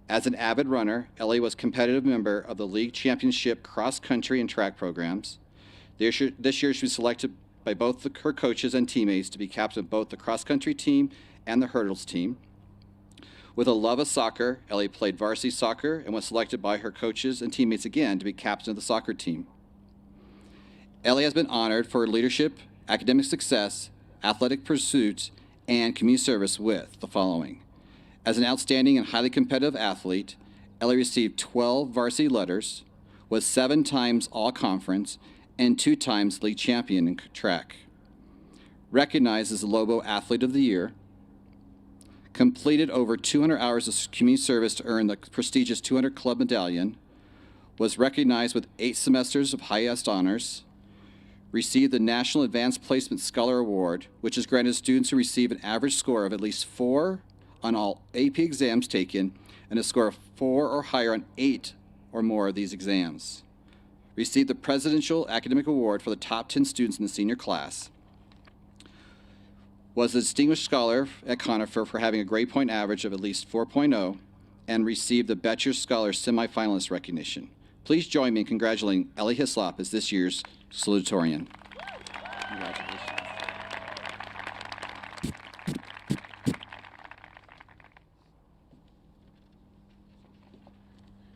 As an avid runner, Ellie was a competitive member of the league championship cross-country and track programs. This year, she was selected by both her coaches and teammates to be captain of both the cross-country team and the hurdles team. With a love of soccer, Ellie played varsity soccer and was selected by her coaches and teammates again to be captain of the soccer team. Ellie has been honored for her leadership, academic success, athletic pursuits, and community service with the following. As an outstanding and highly competitive athlete, Ellie received 12 varsity letters, was 7 times all-conference, and 2 times league champion in track. Recognized as the Lobo Athlete of the Year, completed over 200 hours of community service to earn the prestigious 200 Club Medallion, was recognized with 8 semesters of highest honors, received the National Advanced Placement Scholar Award, which is granted to students who receive an average score of at least 4 on all AP exams taken and a score of 4 or higher on 8 or more of these exams. Received the Presidential Academic Award for the top 10 students in the senior class. Was a distinguished scholar at Conifer for having a grade point average of at least 4.0 and received the Betcher Scholar semifinalist recognition. Please join me in congratulating Ellie Hislop as this year's salutatorian. Congratulations.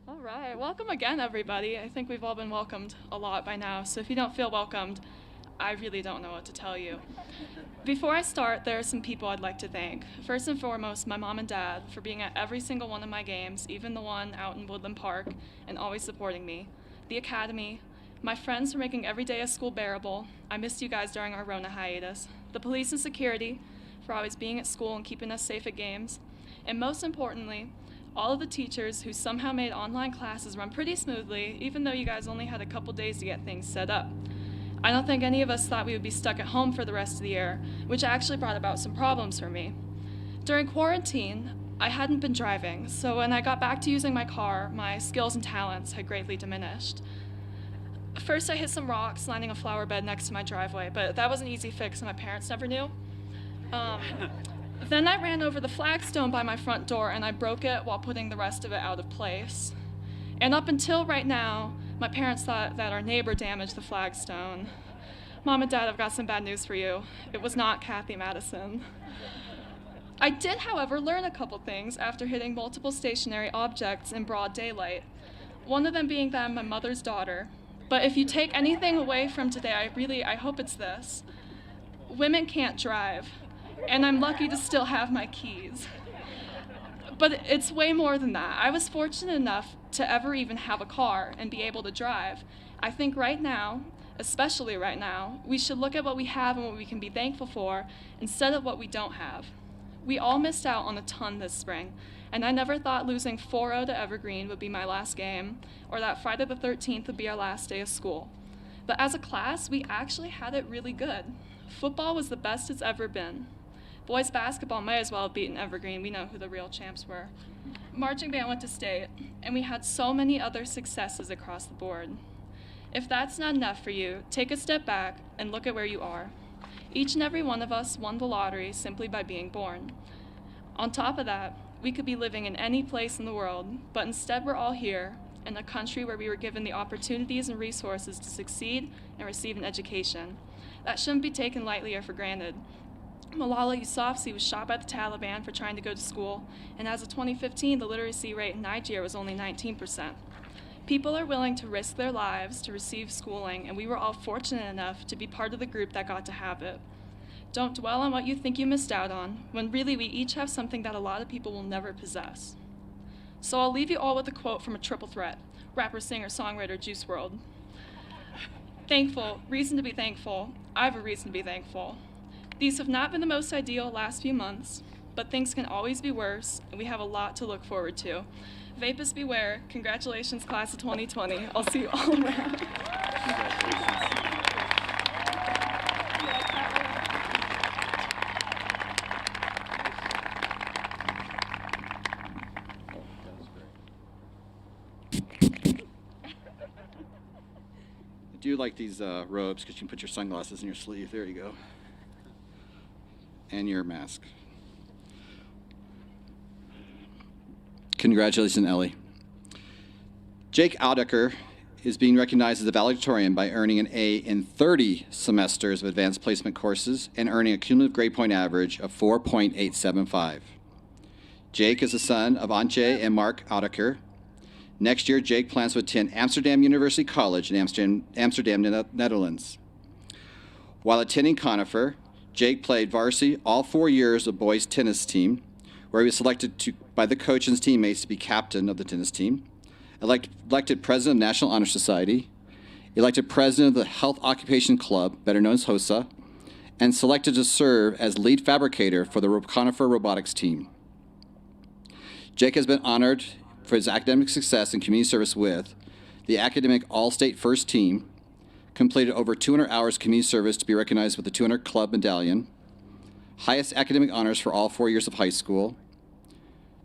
All right, welcome again, everybody. I think we've all been welcomed a lot by now, so if you don't feel welcomed, I really don't know what to tell you. Before I start, there are some people I'd like to thank. First and foremost, my mom and dad for being at every single one of my games, even the one out in Woodland Park, and always supporting me. The academy, my friends for making every day of school bearable. I missed you guys during our Rona hiatus. The police and security for always being at school and keeping us safe at games. And most importantly, all of the teachers who somehow made online classes run pretty smoothly, even though you guys only had a couple days to get things set up. I don't think any of us thought we would be stuck at home for the rest of the year, which actually brought about some problems for me. During quarantine, I hadn't been driving, so when I got back to using my car, my skills and talents had greatly diminished. First, I hit some rocks lining a flower bed next to my driveway, but that was an easy fix and my parents never knew. Then I ran over the flagstone by my front door and I broke it while putting the rest of it out of place. And up until right now, my parents thought that our neighbor damaged the flagstone. Mom and Dad, I've got some bad news for you. It was not Kathy Madison. I did, however, learn a couple things after hitting multiple stationary objects in broad daylight. One of them being that I'm my mother's daughter. But if you take anything away from today, I hope it's this. Women can't drive, and I'm lucky to still have my keys. But it's way more than that. I was fortunate enough to ever even have a car and be able to drive. I think right now, especially right now, we should look at what we have and what we can be thankful for instead of what we don't have. We all missed out on a ton this spring, and I never thought losing 4-0 to Evergreen would be my last game, or that Friday the 13th would be our last day of school. But as a class, we actually had it really good. Football was the best it's ever been. Boys basketball might as well have beaten Evergreen. We know who the real champs were. Marching band went to state, and we had so many other successes across the board. If that's not enough for you, take a step back and look at where you are. Each and every one of us won the lottery simply by being born. On top of that, we could be living in any place in the world, but instead we're all here in a country where we were given the opportunities and resources to succeed and receive an education. That shouldn't be taken lightly or for granted. Malala Yousafzai was shot by the Taliban for trying to go to school, and as of 2015, the literacy rate in Nigeria was only 19%. People are willing to risk their lives to receive schooling, and we were all fortunate enough to be part of the group that got to have it. Don't dwell on what you think you missed out on, when really we each have something that a lot of people will never possess. So I'll leave you all with a quote from a triple threat, rapper, singer, songwriter, Juice WRLD. Thankful, reason to be thankful, I have a reason to be thankful. These have not been the most ideal last few months, but things can always be worse, and we have a lot to look forward to. Vapors beware. Congratulations, class of 2020. I'll see you all around. do like these robes because you can put your sunglasses in your sleeve. There you go. And your mask. Congratulations, Ellie. Jake Aldecker is being recognized as a valedictorian by earning an A in 30 semesters of advanced placement courses and earning a cumulative grade point average of 4.875. Jake is the son of Antje and Mark Aldecker. Next year, Jake plans to attend Amsterdam University College in Amsterdam, Netherlands. While attending Conifer, Jake played varsity all 4 years of boys' tennis team, where he was selected by the coach and his teammates to be captain of the tennis team, elected president of National Honor Society, elected president of the Health Occupation Club, better known as HOSA, and selected to serve as lead fabricator for the Conifer robotics team. Jake has been honored for his academic success and community service with the Academic All-State First Team, completed over 200 hours of community service to be recognized with the 200 Club Medallion, highest academic honors for all 4 years of high school,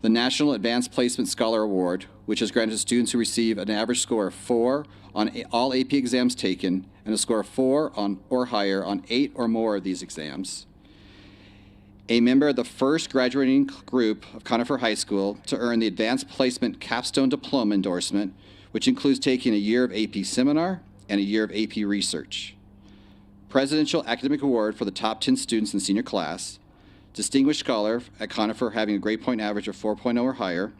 the National Advanced Placement Scholar Award, which is granted to students who receive an average score of 4 on all AP exams taken and a score of 4 or higher on 8 or more of these exams. A member of the first graduating group of Conifer High School to earn the Advanced Placement Capstone Diploma endorsement, which includes taking a year of AP seminar and a year of AP research. Presidential Academic Award for the top 10 students in the senior class, Distinguished Scholar at Conifer having a grade point average of 4.0 or higher,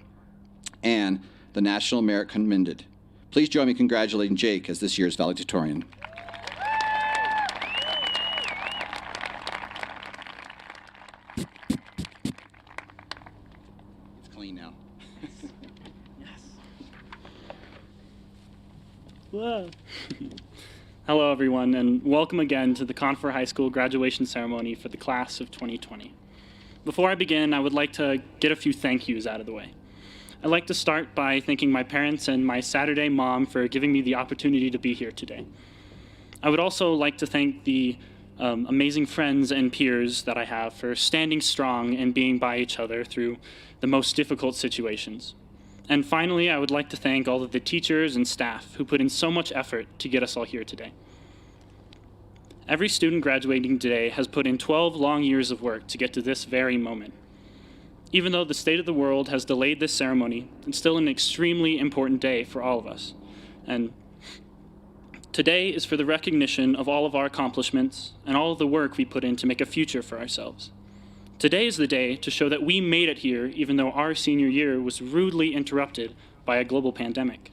and the National Merit Commended. Please join me in congratulating Jake as this year's valedictorian. It's clean now. Whoa. Hello, everyone, and welcome again to the Conifer High School graduation ceremony for the class of 2020. Before I begin, I would like to get a few thank yous out of the way. I'd like to start by thanking my parents and my Saturday mom for giving me the opportunity to be here today. I would also like to thank the amazing friends and peers that I have for standing strong and being by each other through the most difficult situations. And finally, I would like to thank all of the teachers and staff who put in so much effort to get us all here today. Every student graduating today has put in 12 long years of work to get to this very moment. Even though the state of the world has delayed this ceremony, it's still an extremely important day for all of us. And today is for the recognition of all of our accomplishments and all of the work we put in to make a future for ourselves. Today is the day to show that we made it here even though our senior year was rudely interrupted by a global pandemic.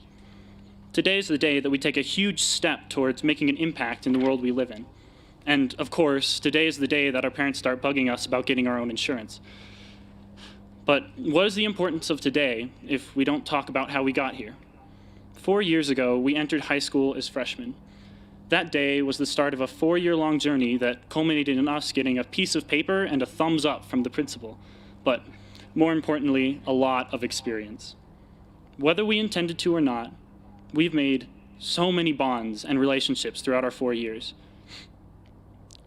Today is the day that we take a huge step towards making an impact in the world we live in. And of course, today is the day that our parents start bugging us about getting our own insurance. But what is the importance of today if we don't talk about how we got here? 4 years ago, we entered high school as freshmen. That day was the start of a 4-year-long journey that culminated in us getting a piece of paper and a thumbs up from the principal, but more importantly, a lot of experience. Whether we intended to or not, we've made so many bonds and relationships throughout our 4 years.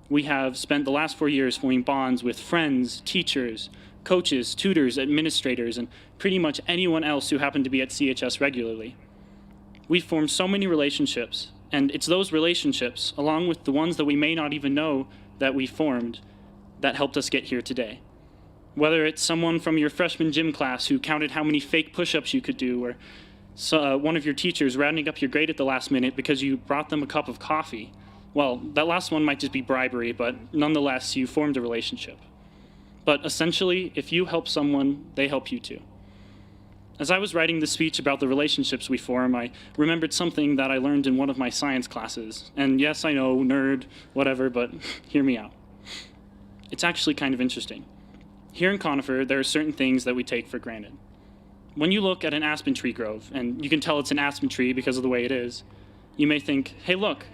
We have spent the last 4 years forming bonds with friends, teachers, coaches, tutors, administrators, and pretty much anyone else who happened to be at CHS regularly. We've formed so many relationships, and it's those relationships, along with the ones that we may not even know that we formed, that helped us get here today. Whether it's someone from your freshman gym class who counted how many fake push-ups you could do, or one of your teachers rounding up your grade at the last minute because you brought them a cup of coffee. Well, that last one might just be bribery, but nonetheless, you formed a relationship. But essentially, if you help someone, they help you too. As I was writing the speech about the relationships we form, I remembered something that I learned in one of my science classes. And yes, I know, nerd, whatever, but hear me out. It's actually kind of interesting. Here in Conifer, there are certain things that we take for granted. When you look at an aspen tree grove, and you can tell it's an aspen tree because of the way it is, you may think, hey, look,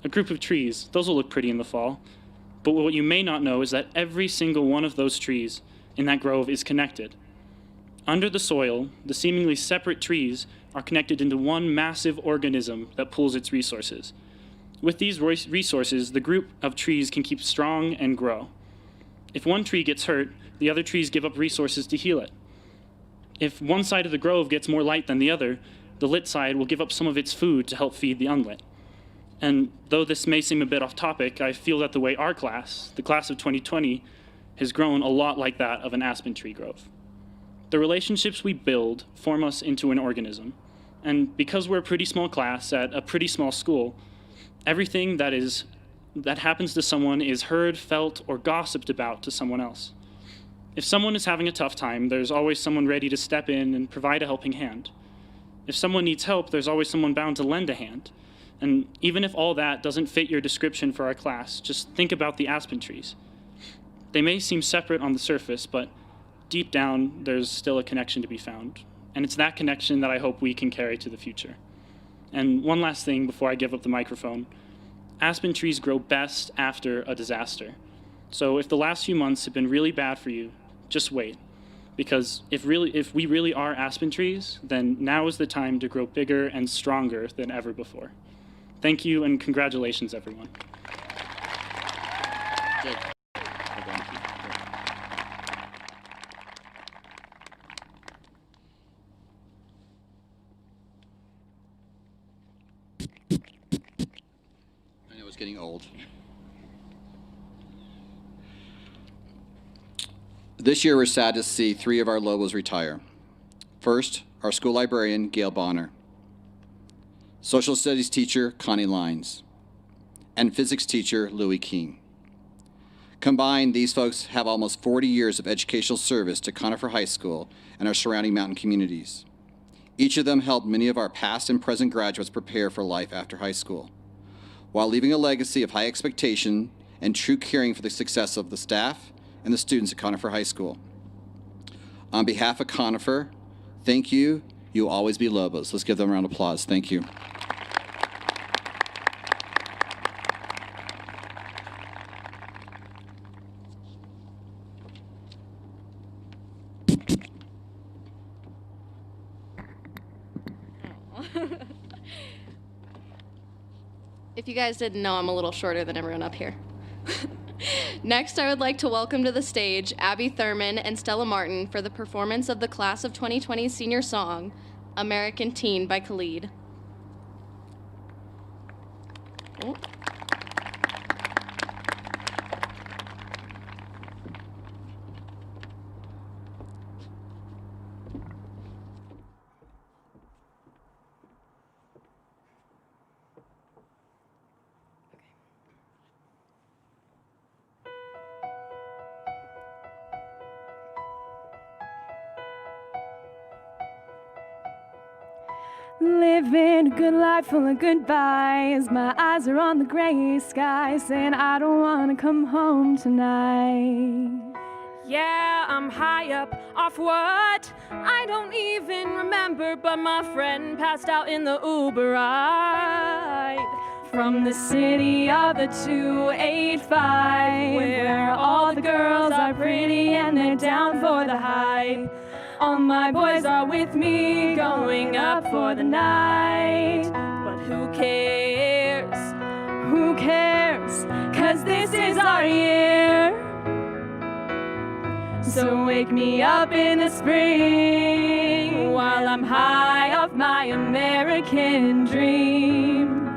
a group of trees, those will look pretty in the fall. But what you may not know is that every single one of those trees in that grove is connected. Under the soil, the seemingly separate trees are connected into one massive organism that pools its resources. With these resources, the group of trees can keep strong and grow. If one tree gets hurt, the other trees give up resources to heal it. If one side of the grove gets more light than the other, the lit side will give up some of its food to help feed the unlit. And though this may seem a bit off topic, I feel that the way our class, the class of 2020, has grown a lot like that of an aspen tree grove. The relationships we build form us into an organism. And because we're a pretty small class at a pretty small school, everything that happens to someone is heard, felt, or gossiped about to someone else. If someone is having a tough time, there's always someone ready to step in and provide a helping hand. If someone needs help, there's always someone bound to lend a hand. And even if all that doesn't fit your description for our class, just think about the aspen trees. They may seem separate on the surface, but deep down, there's still a connection to be found. And it's that connection that I hope we can carry to the future. And one last thing before I give up the microphone. Aspen trees grow best after a disaster. So if the last few months have been really bad for you, just wait. Because if we really are aspen trees, then now is the time to grow bigger and stronger than ever before. Thank you, and congratulations, everyone. Good. I know it's getting old. This year, we're sad to see 3 of our Lobos retire. First, our school librarian, Gail Bonner, social studies teacher, Connie Lines, and physics teacher, Louis King. Combined, these folks have almost 40 years of educational service to Conifer High School and our surrounding mountain communities. Each of them helped many of our past and present graduates prepare for life after high school, while leaving a legacy of high expectation and true caring for the success of the staff and the students at Conifer High School. On behalf of Conifer, thank you. You'll always be Lobos. Let's give them a round of applause. Thank you. If you guys didn't know, I'm a little shorter than everyone up here. Next, I would like to welcome to the stage Abby Thurman and Stella Martin for the performance of the Class of 2020 senior song, American Teen by Khalid. Oh. Living a good life full of goodbyes. My eyes are on the gray sky, saying I don't wanna come home tonight. Yeah, I'm high up off what I don't even remember, but my friend passed out in the Uber ride from the city of the 285, where all the girls are pretty and they're down for the hype. All my boys are with me, going up for the night. But who cares? Who cares? 'Cause this is our year. So wake me up in the spring while I'm high off my American dream.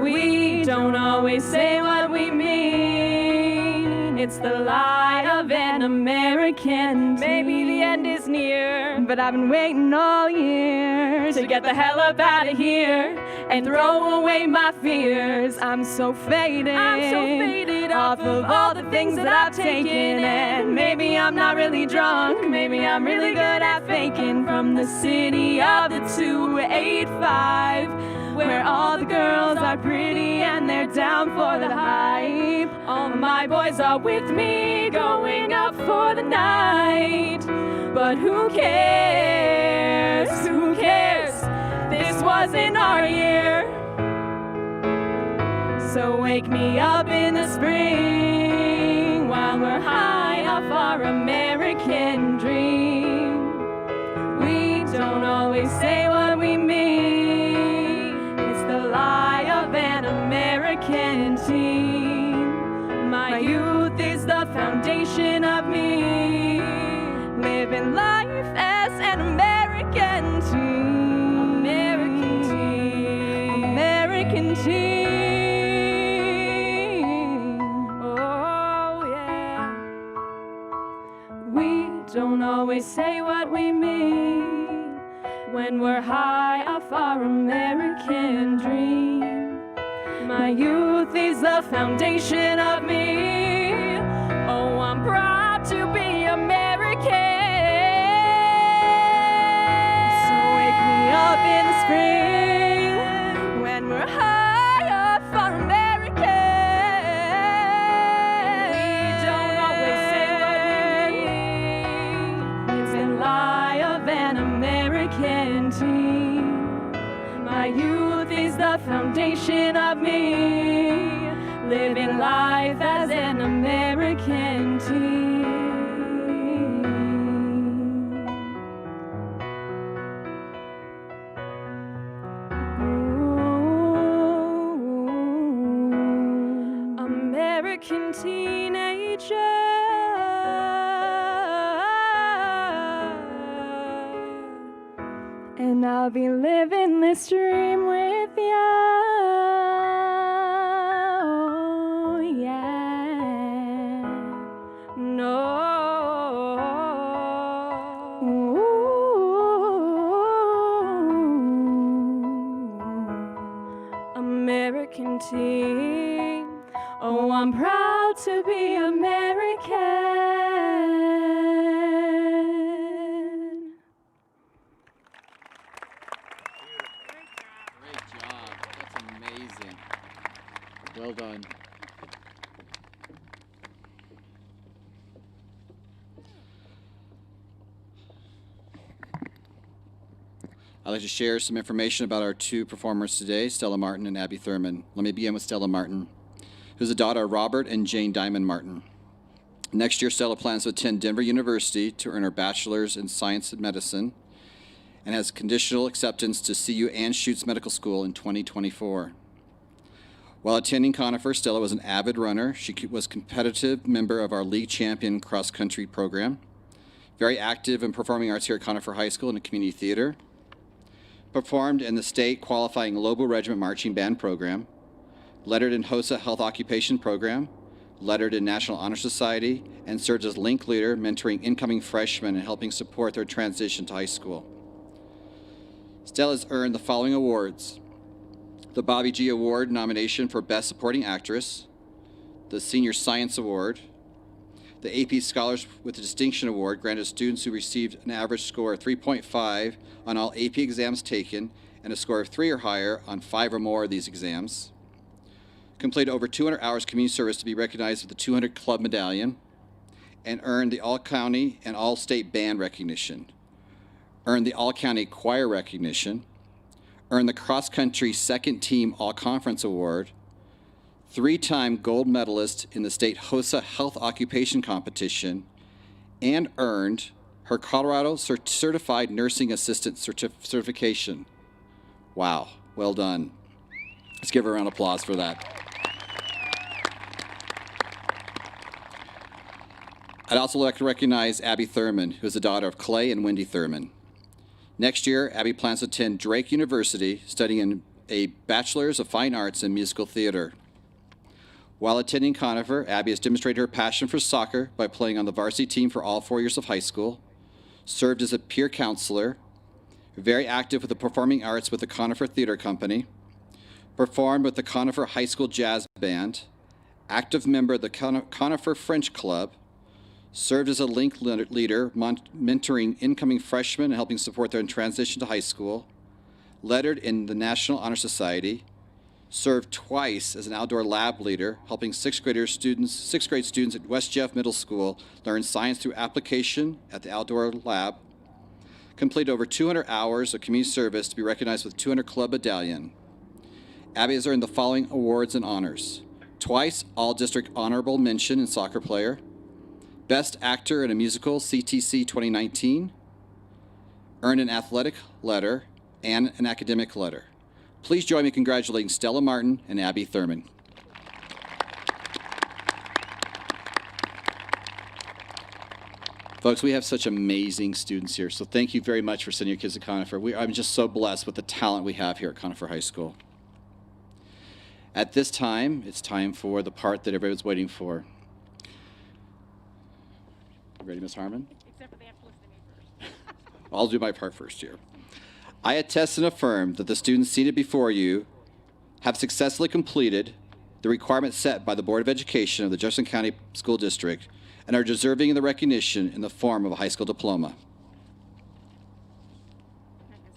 We don't always say what we mean. It's the lie of an American teen. Maybe the end is near, but I've been waiting all year to get the hell up out of here and throw away my fears. I'm so faded off of all the things that I've taken, and maybe I'm not really drunk, maybe I'm really good at faking. From the city of the 285, where all the girls are pretty and they're down for the hype. All my boys are with me, going up for the night. But who cares? Who cares? This wasn't our year. So wake me up in the spring while we're high off our American dream. We don't always say what we mean. It's the lie of an American teen. My youth is the foundation of me, living life as an American teen. American teen. American teen. say what we mean when we're high off our American dream. My youth is the foundation of me. Oh, I'm proud to be American. So wake me up in the spring when we're high off our American. We don't always say what we mean. It's the lie of an American team. My youth is the foundation of me, living life as an American team. Ooh, American teenager. And I'll be living this dream with you. Oh, yeah. No. Ooh. American team. Oh, I'm proud to be American. Great job. That's amazing. Well done. I'd like to share some information about our two performers today, Stella Martin and Abby Thurman. Let me begin with Stella Martin, who's the daughter of Robert and Jane Diamond Martin. Next year, Stella plans to attend Denver University to earn her bachelor's in science and medicine and has conditional acceptance to CU Anschutz Medical School in 2024. While attending Conifer, Stella was an avid runner. She was a competitive member of our league champion cross-country program, very active in performing arts here at Conifer High School in the community theater, performed in the state qualifying Lobo Regiment Marching Band program, lettered in HOSA Health Occupation program, lettered in National Honor Society, and served as link leader, mentoring incoming freshmen and helping support their transition to high school. Stella has earned the following awards: the Bobby G. Award nomination for Best Supporting Actress, the Senior Science Award, the AP Scholars with the Distinction Award granted students who received an average score of 3.5 on all AP exams taken and a score of 3 or higher on 5 or more of these exams, completed over 200 hours community service to be recognized with the 200 Club Medallion, and earned the All-County and All-State Band recognition, earned the All-County Choir recognition, earned the Cross-Country Second Team All-Conference Award, 3-time gold medalist in the state HOSA Health Occupation Competition, and earned her Colorado Certified Nursing Assistant certification. Wow, well done. Let's give her a round of applause for that. I'd also like to recognize Abby Thurman, who is the daughter of Clay and Wendy Thurman. Next year, Abby plans to attend Drake University, studying a Bachelor's of Fine Arts in Musical Theater. While attending Conifer, Abby has demonstrated her passion for soccer by playing on the varsity team for all 4 years of high school, served as a peer counselor, very active with the performing arts with the Conifer Theater Company, performed with the Conifer High School Jazz Band, active member of the Conifer French Club, served as a link leader, mentoring incoming freshmen and helping support their transition to high school, lettered in the National Honor Society, served twice as an outdoor lab leader, helping sixth grade students at West Jeff Middle School learn science through application at the outdoor lab, completed over 200 hours of community service to be recognized with 200 Club Medallion. Abby has earned the following awards and honors: twice All-District Honorable Mention in Soccer Player, Best Actor in a Musical, CTC 2019, earned an athletic letter and an academic letter. Please join me in congratulating Stella Martin and Abby Thurman. Folks, we have such amazing students here, so thank you very much for sending your kids to Conifer. I'm just so blessed with the talent we have here at Conifer High School. At this time, it's time for the part that everybody's waiting for. Ready, Ms. Harmon? Except for they have to listen to me I'll do my part first here. I attest and affirm that the students seated before you have successfully completed the requirements set by the Board of Education of the Jefferson County School District and are deserving of the recognition in the form of a high school diploma.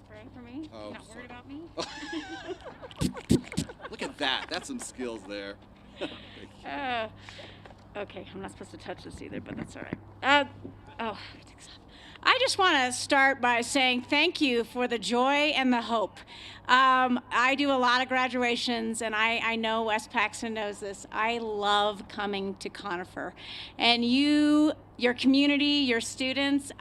Praying for me? Oh, Not sorry. worried about me? Look at that. That's some skills there. Okay, I'm not supposed to touch this either, but that's all right. I just want to start by saying thank you for the joy and the hope. I do a lot of graduations, and I know Wes Paxton knows this. I love coming to Conifer. And you, your community, your students,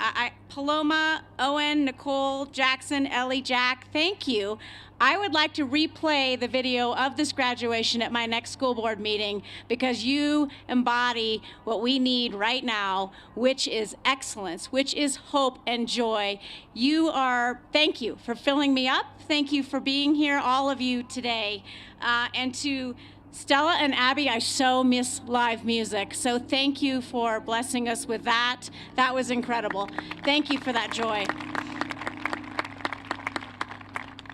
Paloma, Owen, Nicole, Jackson, Ellie, Jack, thank you. I would like to replay the video of this graduation at my next school board meeting because you embody what we need right now, which is excellence, which is hope and joy. Thank you for filling me up. Thank you for being here, all of you today. And to Stella and Abby, I so miss live music. So thank you for blessing us with that. That was incredible. Thank you for that joy.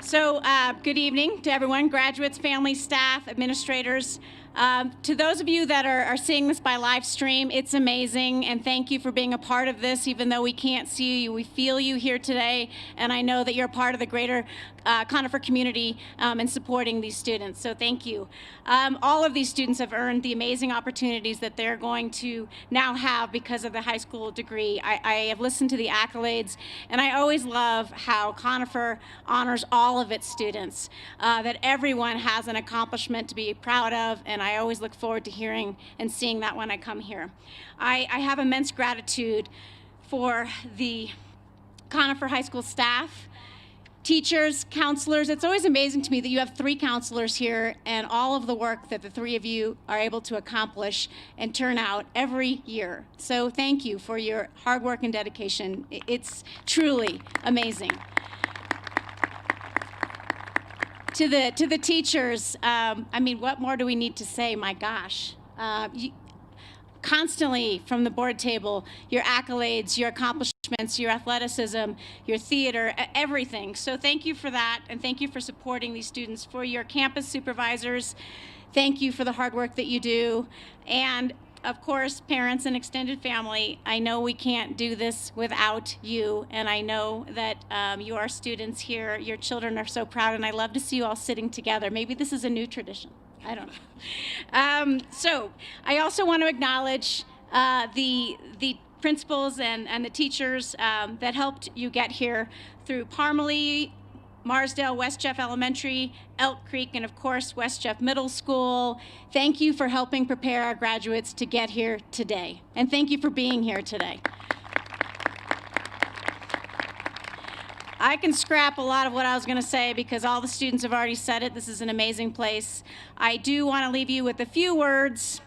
So good evening to everyone, graduates, family, staff, administrators. To those of you that are seeing this by live stream, it's amazing, and thank you for being a part of this. Even though we can't see you, we feel you here today, and I know that you're part of the greater Conifer community in supporting these students, so thank you. All of these students have earned the amazing opportunities that they're going to now have because of the high school degree. I have listened to the accolades, and I always love how Conifer honors all of its students, that everyone has an accomplishment to be proud of, and I always look forward to hearing and seeing that when I come here. I have immense gratitude for the Conifer High School staff, teachers, counselors. It's always amazing to me that you have 3 counselors here and all of the work that the 3 of you are able to accomplish and turn out every year. So thank you for your hard work and dedication. It's truly amazing. To the teachers, I mean, what more do we need to say? My gosh. Constantly from the board table, your accolades, your accomplishments, your athleticism, your theater, everything. So thank you for that, and thank you for supporting these students. For your campus supervisors, thank you for the hard work that you do. And of course, parents and extended family, I know we can't do this without you, and I know that you are students here. Your children are so proud, and I love to see you all sitting together. Maybe this is a new tradition. I don't know. So I also want to acknowledge the principals and the teachers that helped you get here through Parmalee, Marsdale, West Jeff Elementary, Elk Creek, and of course, West Jeff Middle School. Thank you for helping prepare our graduates to get here today. And thank you for being here today. I can scrap a lot of what I was going to say because all the students have already said it. This is an amazing place. I do want to leave you with a few words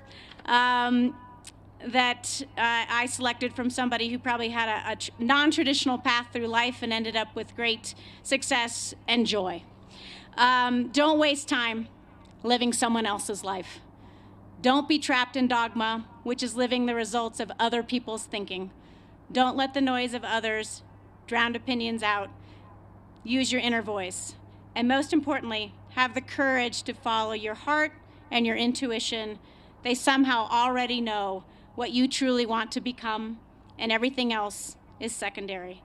that I selected from somebody who probably had a non-traditional path through life and ended up with great success and joy. Don't waste time living someone else's life. Don't be trapped in dogma, which is living the results of other people's thinking. Don't let the noise of others drown opinions out. Use your inner voice. And most importantly, have the courage to follow your heart and your intuition. They somehow already know what you truly want to become, and everything else is secondary.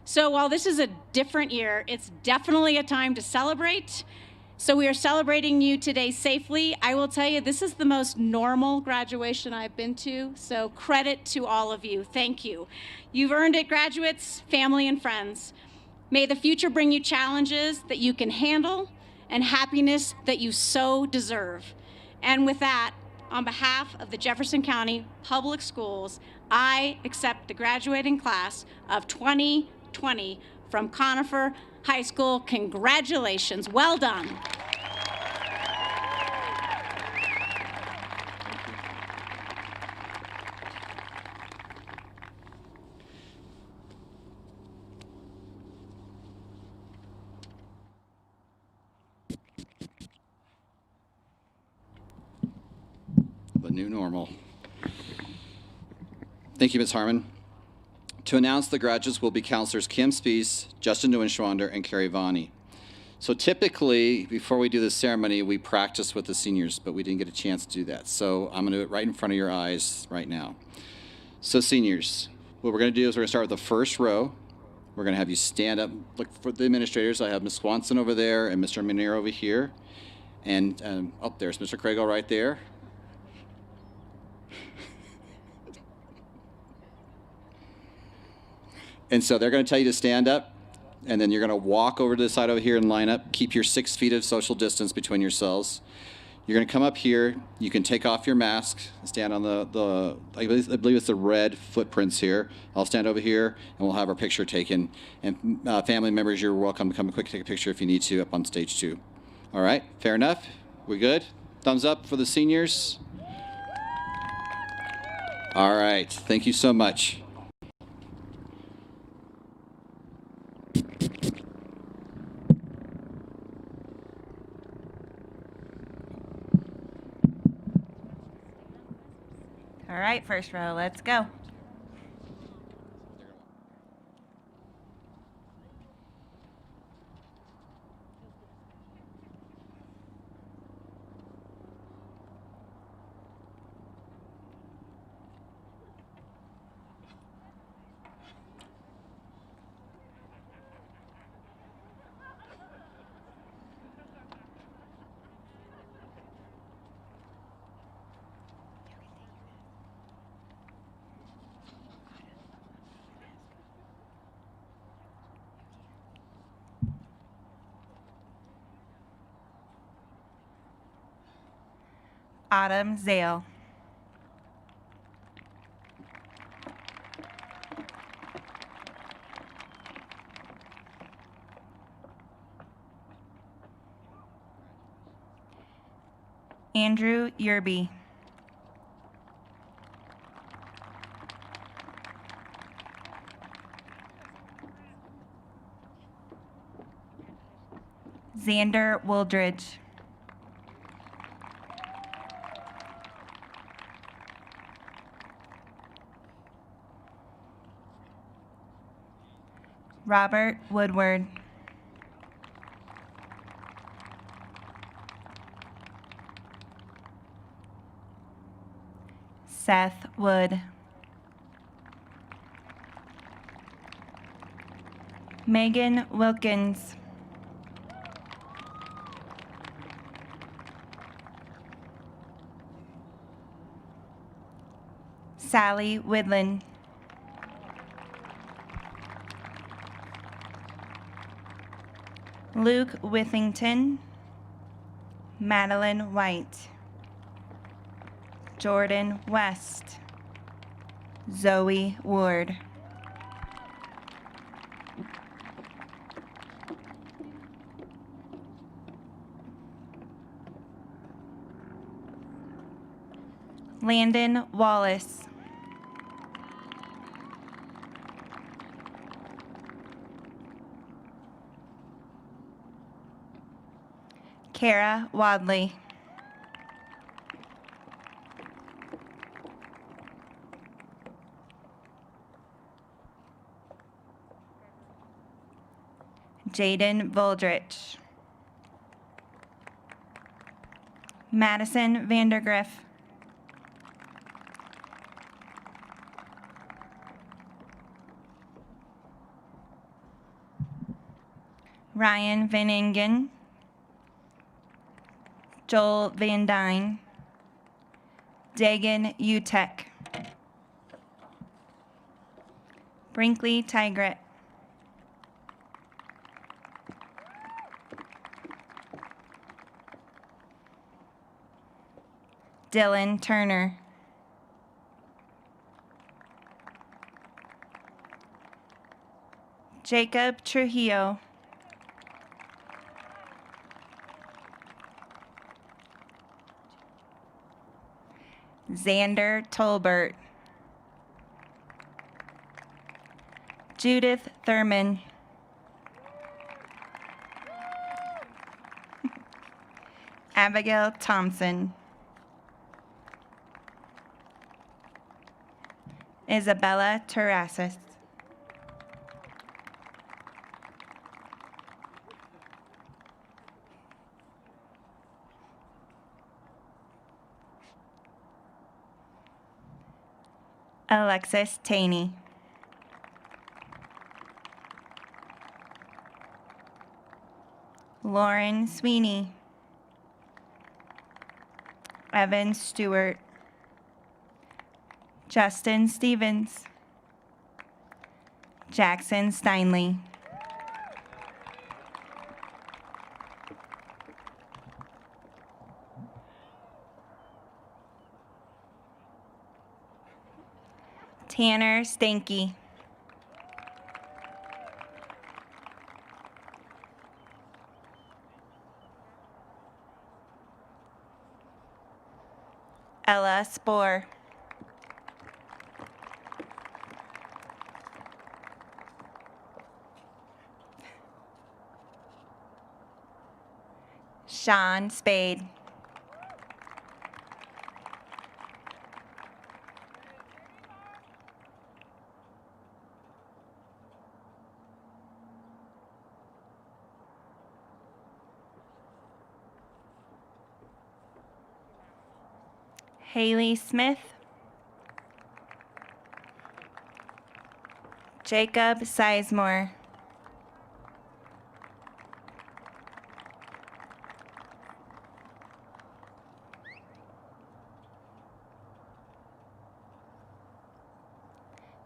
So while this is a different year, it's definitely a time to celebrate. So we are celebrating you today safely. I will tell you, this is the most normal graduation I've been to, so credit to all of you. Thank you. You've earned it, graduates, family, and friends. May the future bring you challenges that you can handle and happiness that you so deserve. And with that, on behalf of the Jefferson County Public Schools, I accept the graduating class of 2020 from Conifer High School. Congratulations. Well done. The new normal. Thank you, Ms. Harmon. To announce the graduates will be counselors Kim Spees, Justin Neuenschwander, and Carrie Vani. So typically, before we do the ceremony, we practice with the seniors, but we didn't get a chance to do that. So I'm going to do it right in front of your eyes right now. So seniors, what we're going to do is we're going to start with the first row. We're going to have you stand up, look for the administrators. I have Ms. Swanson over there and Mr. Munir over here. And up there's Mr. Craigle right there. And so they're going to tell you to stand up, and then you're going to walk over to the side over here and line up. Keep your 6 feet of social distance between yourselves. You're going to come up here. You can take off your mask, stand on I believe it's the red footprints here. I'll stand over here, and we'll have our picture taken. And family members, you're welcome to come quick take a picture if you need to up on stage 2. All right, fair enough? We good? Thumbs up for the seniors? All right, thank you so much. All right, first row, let's go. Autumn Zale. Andrew Yerby. Xander Wooldridge. Robert Woodward. Seth Wood. Megan Wilkins. Sally Widlin. Luke Withington. Madeline White. Jordan West. Zoe Ward. Landon Wallace. Kara Wadley. Jaden Voldrich. Madison Vandergriff. Ryan Van Ingen. Joel Van Dyne. Dagan Utek. Brinkley Tigret. Dylan Turner. Jacob Trujillo. Xander Tolbert. Judith Thurman. Abigail Thompson. Isabella Terrasis. Alexis Taney. Lauren Sweeney. Evan Stewart. Justin Stevens. Jackson Steinley. Tanner Stanky. Ella Spohr. Sean Spade. Haley Smith. Jacob Sizemore.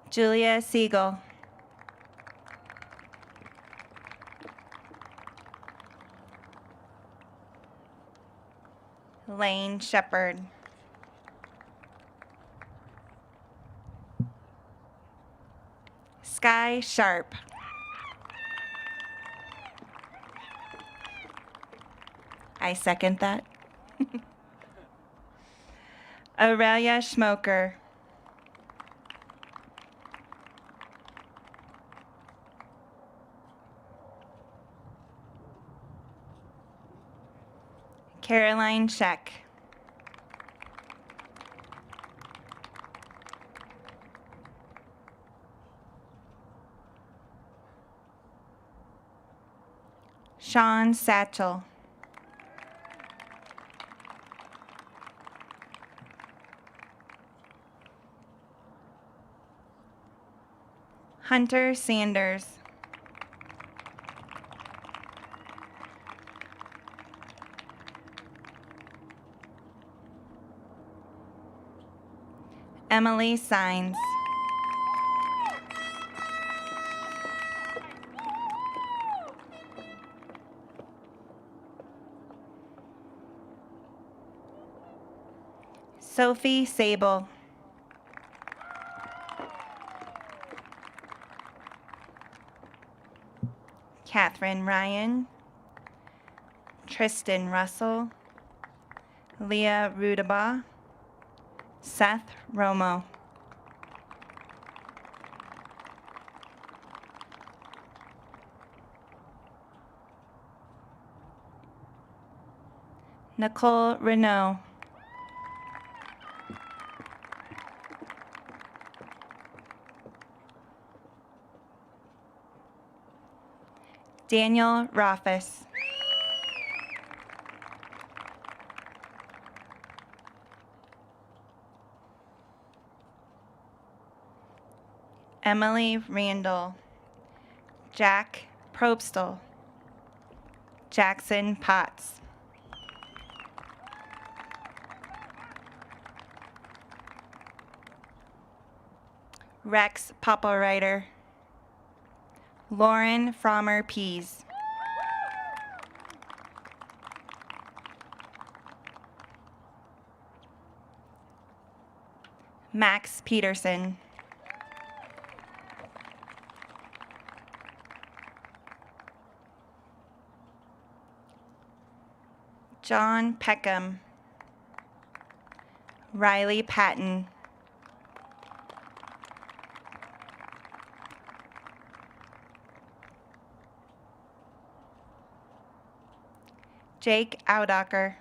Julia Siegel. Lane Shepard. Sky Sharp. I second that. Aurelia Schmoker. Caroline Scheck. Sean Satchel. Hunter Sanders. Emily Sines. Sophie Sable. Catherine Ryan. Tristan Russell. Leah Rudabaugh. Seth Romo. Nicole Renault. Daniel Rothfuss. Emily Randall. Jack Probstel. Jackson Potts. Rex Popplewriter. Lauren Frommer Pease. Max Peterson. John Peckham. Riley Patton. Jake Audacher.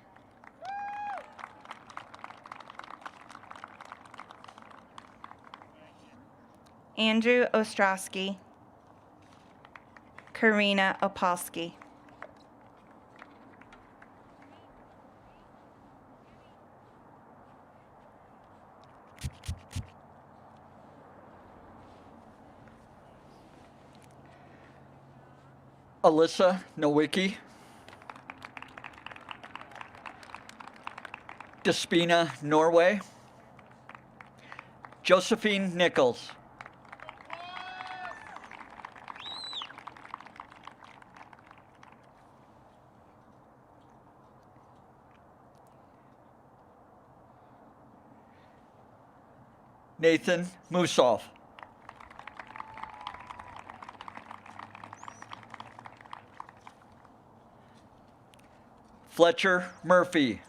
Andrew Ostrowski. Karina Opalski. Alyssa Nowicki, Despina Norway, Josephine Nichols, Nathan Musoff, Fletcher Murphy,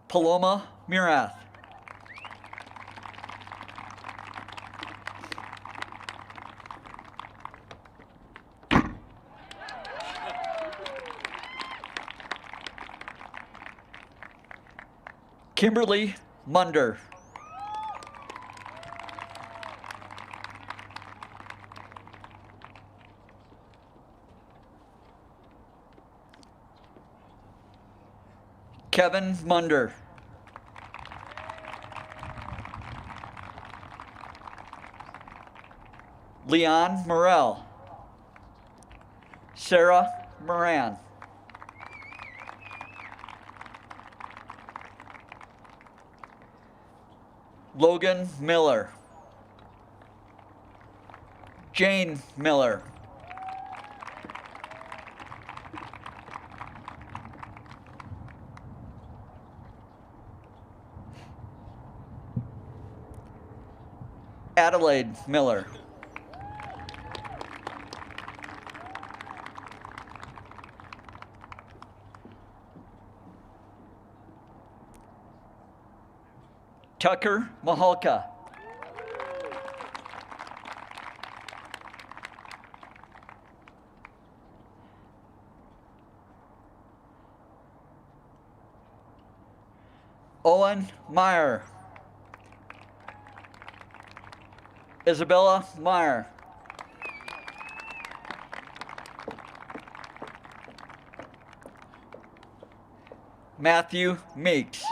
Paloma Murath, Kimberly Munder, Kevin Munder, Leon Morel, Sarah Moran, Logan Miller, Jane Miller, Adelaide Miller, Tucker Mahalka, Owen Meyer, Isabella Meyer, Matthew Meeks,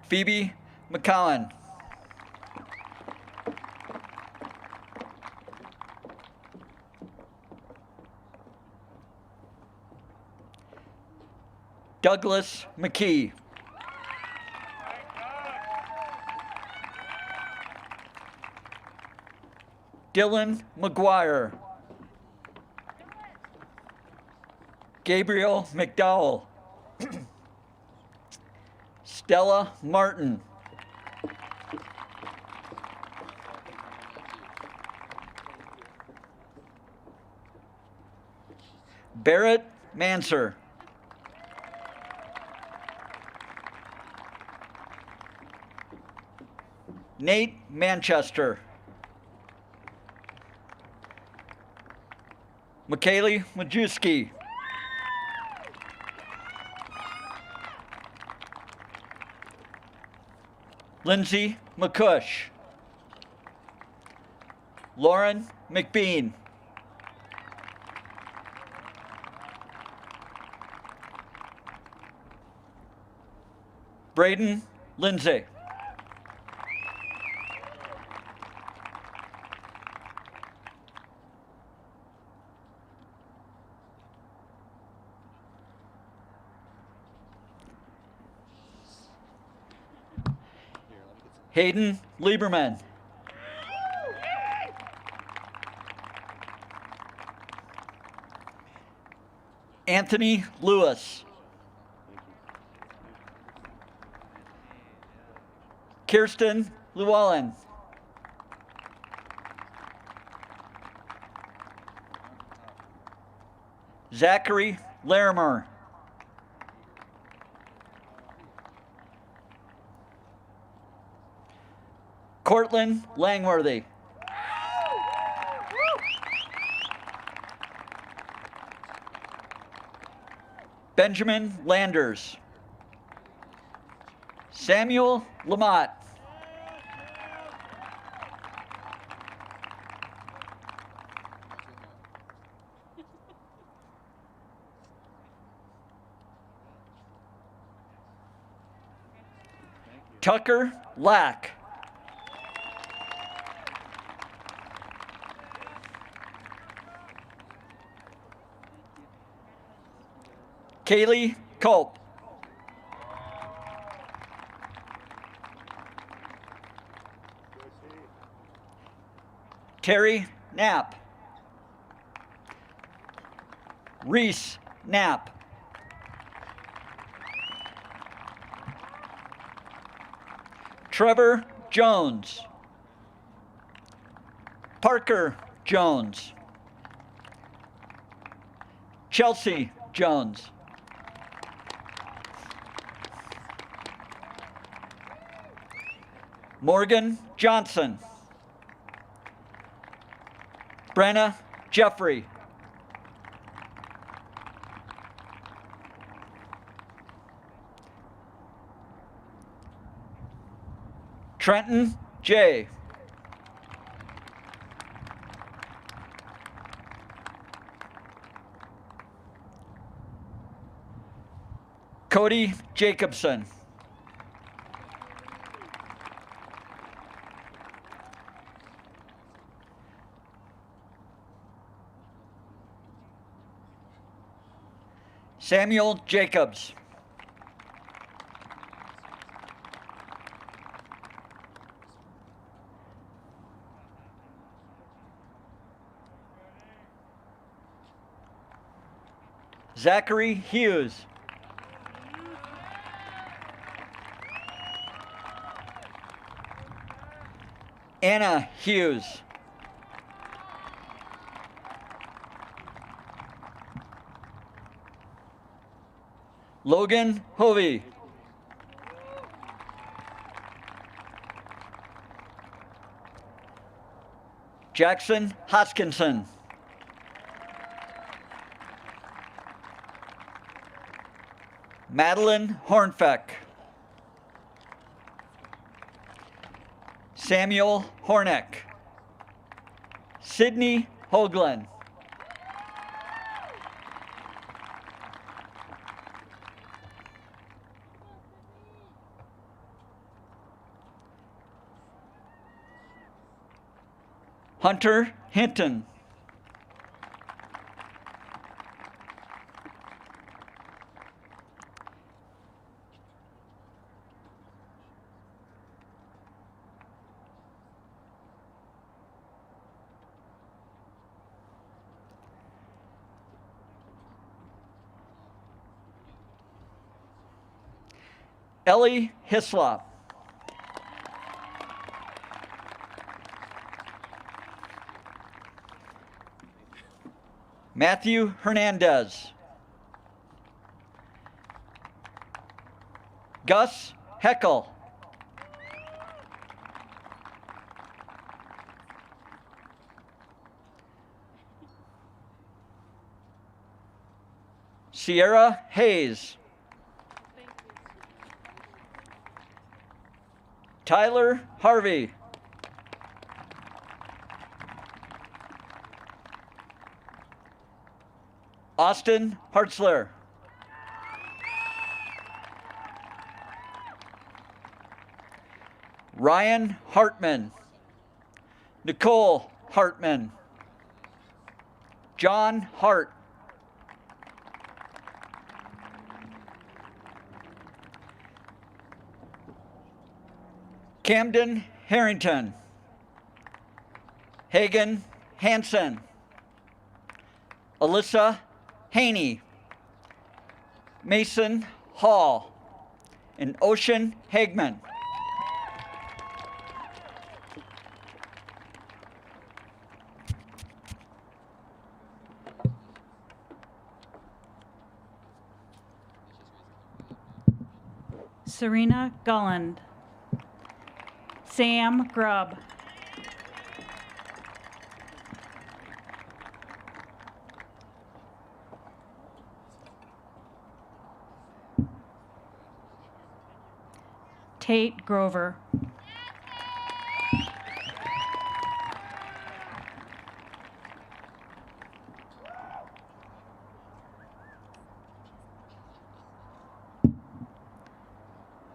Phoebe McCowan, Douglas McKee, Dylan McGuire, Gabriel McDowell, Stella Martin, Barrett Manser, Nate Manchester, Michaeli Majewski, Lindsay McCush, Lauren McBean, Braden Lindsay, Hayden Lieberman, Anthony Lewis, Kirsten Llewellyn, Zachary Larimer, Cortland Langworthy, Benjamin Landers, Samuel Lamott, Tucker Lack. Kaylee Culp. Terry Knapp. Reese Knapp. Trevor Jones. Parker Jones. Chelsea Jones. Morgan Johnson. Brenna Jeffrey. Trenton J. Cody Jacobson. Samuel Jacobs. Zachary Hughes. Anna Hughes. Logan Hovey. Jackson Hoskinson. Madeline Hornfeck. Samuel Horneck. Sydney Hoagland. Hunter Hinton. Ellie Hislop. Matthew Hernandez. Gus Heckel. Sierra Hayes. Tyler Harvey. Austin Hartzler. Ryan Hartman. Nicole Hartman. John Hart. Camden Harrington. Hagen Hansen. Alyssa Haney. Mason Hall. And Ocean Hagman. Serena Gulland. Sam Grubb. Tate Grover.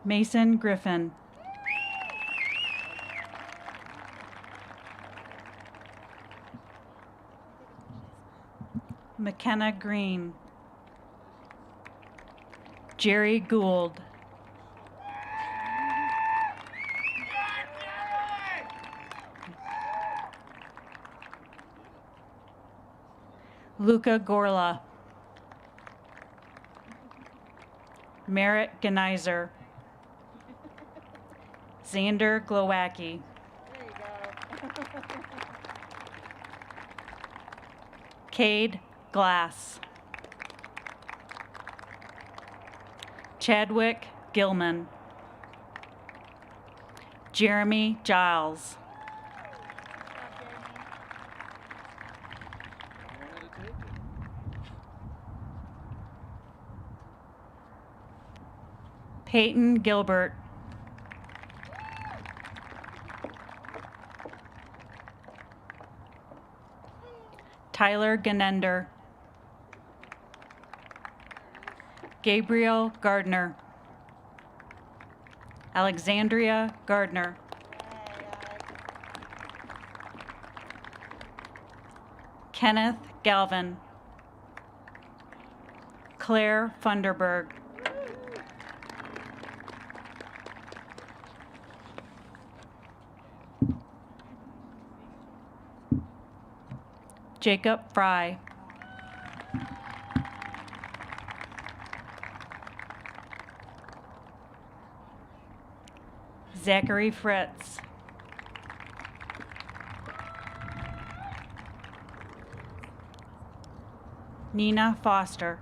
Mason Griffin. McKenna Green, Jerry Gould, Luca Gorla, Merritt Ganizer, Xander Glowacki, Cade Glass, Chadwick Gilman, Jeremy Giles, Peyton Gilbert, Tyler Ganender, Gabriel Gardner, Alexandria Gardner, Kenneth Galvin, Claire Funderburg, Jacob Fry, Zachary Fritz, Nina Foster,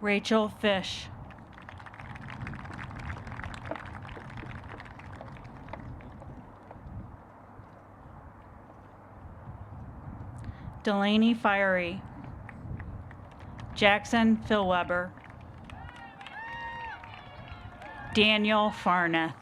Rachel Fish, Delaney Fiery, Jackson Philweber, Daniel Farneth,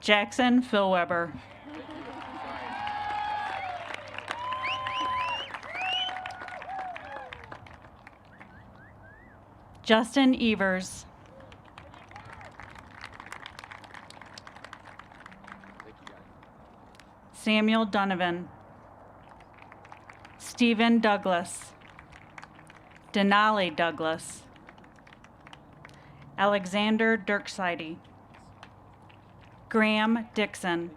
Jackson Philweber, Justin Evers, Samuel Donovan, Stephen Douglas, Denali Douglas, Alexander Dirkside, Graham Dixon,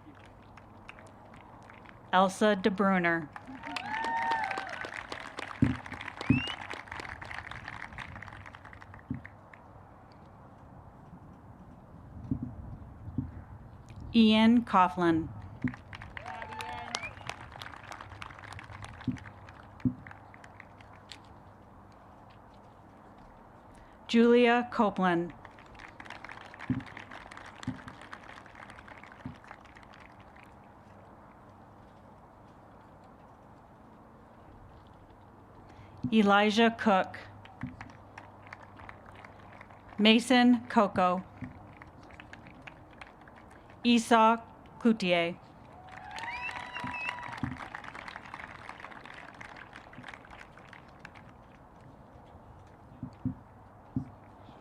Elsa DeBruner, Ian Coughlin, Julia Copeland, Elijah Cook, Mason Coco, Esau Cloutier,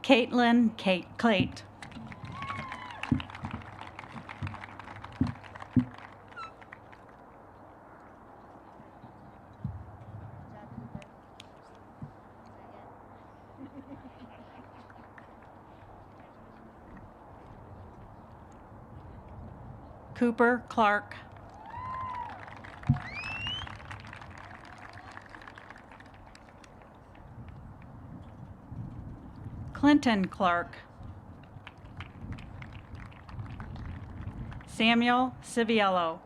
Caitlin Clate, Cooper Clark, Clinton Clark, Samuel Civiello,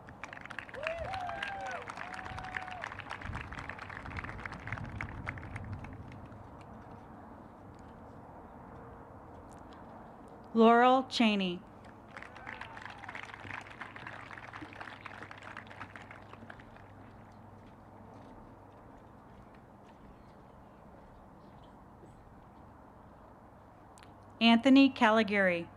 Laurel Cheney, Anthony Caligari.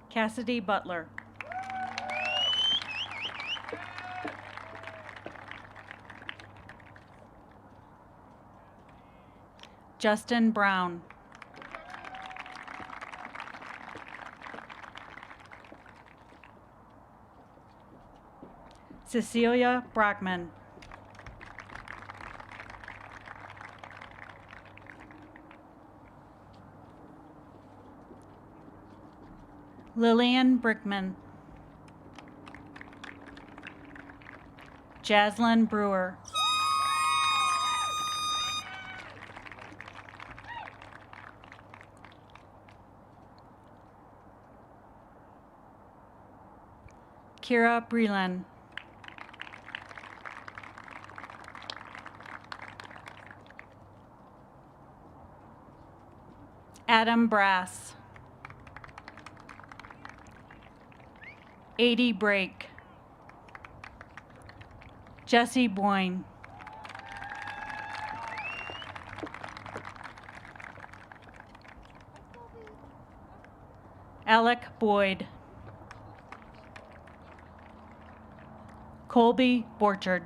Cassidy Butler. Justin Brown. Cecilia Brockman. Lillian Brickman. Jaslyn Brewer. Kira Breland. Adam Brass. Adie Brake. Jesse Boyne. Alec Boyd. Colby Borchard.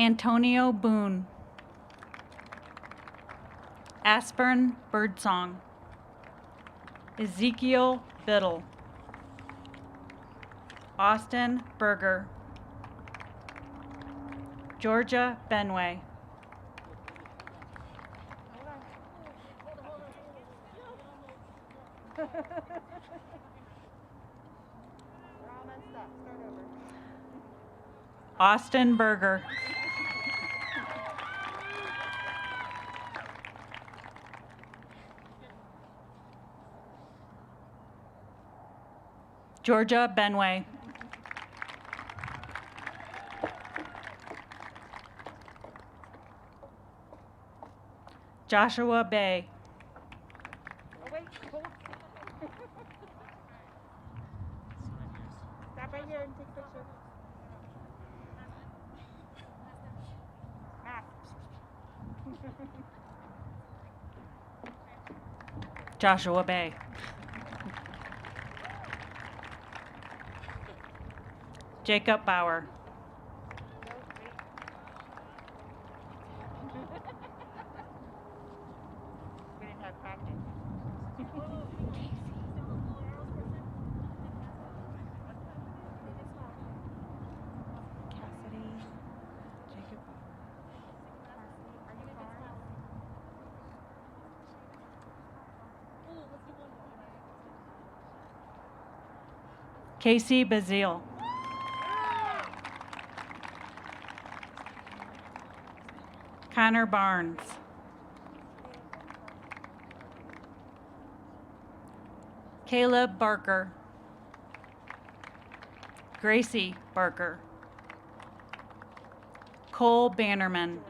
Antonio Boone. Aspern Birdsong. Ezekiel Biddle. Austin Berger. Georgia Benway. Austin Berger. Georgia Benway. Joshua Bay. Stop right here and take a picture. Joshua Bay. Jacob Bauer. We didn't have practice. Cassidy, Jacob Casey Bazile. Connor Barnes. Caleb Barker. Gracie Barker. Cole Bannerman.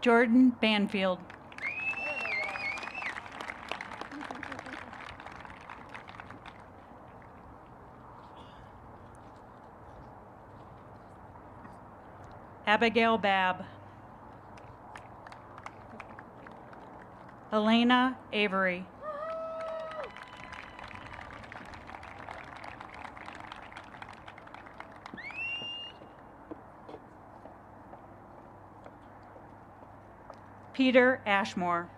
Jordan Banfield. Abigail Babb. Elena Avery. Peter Ashmore.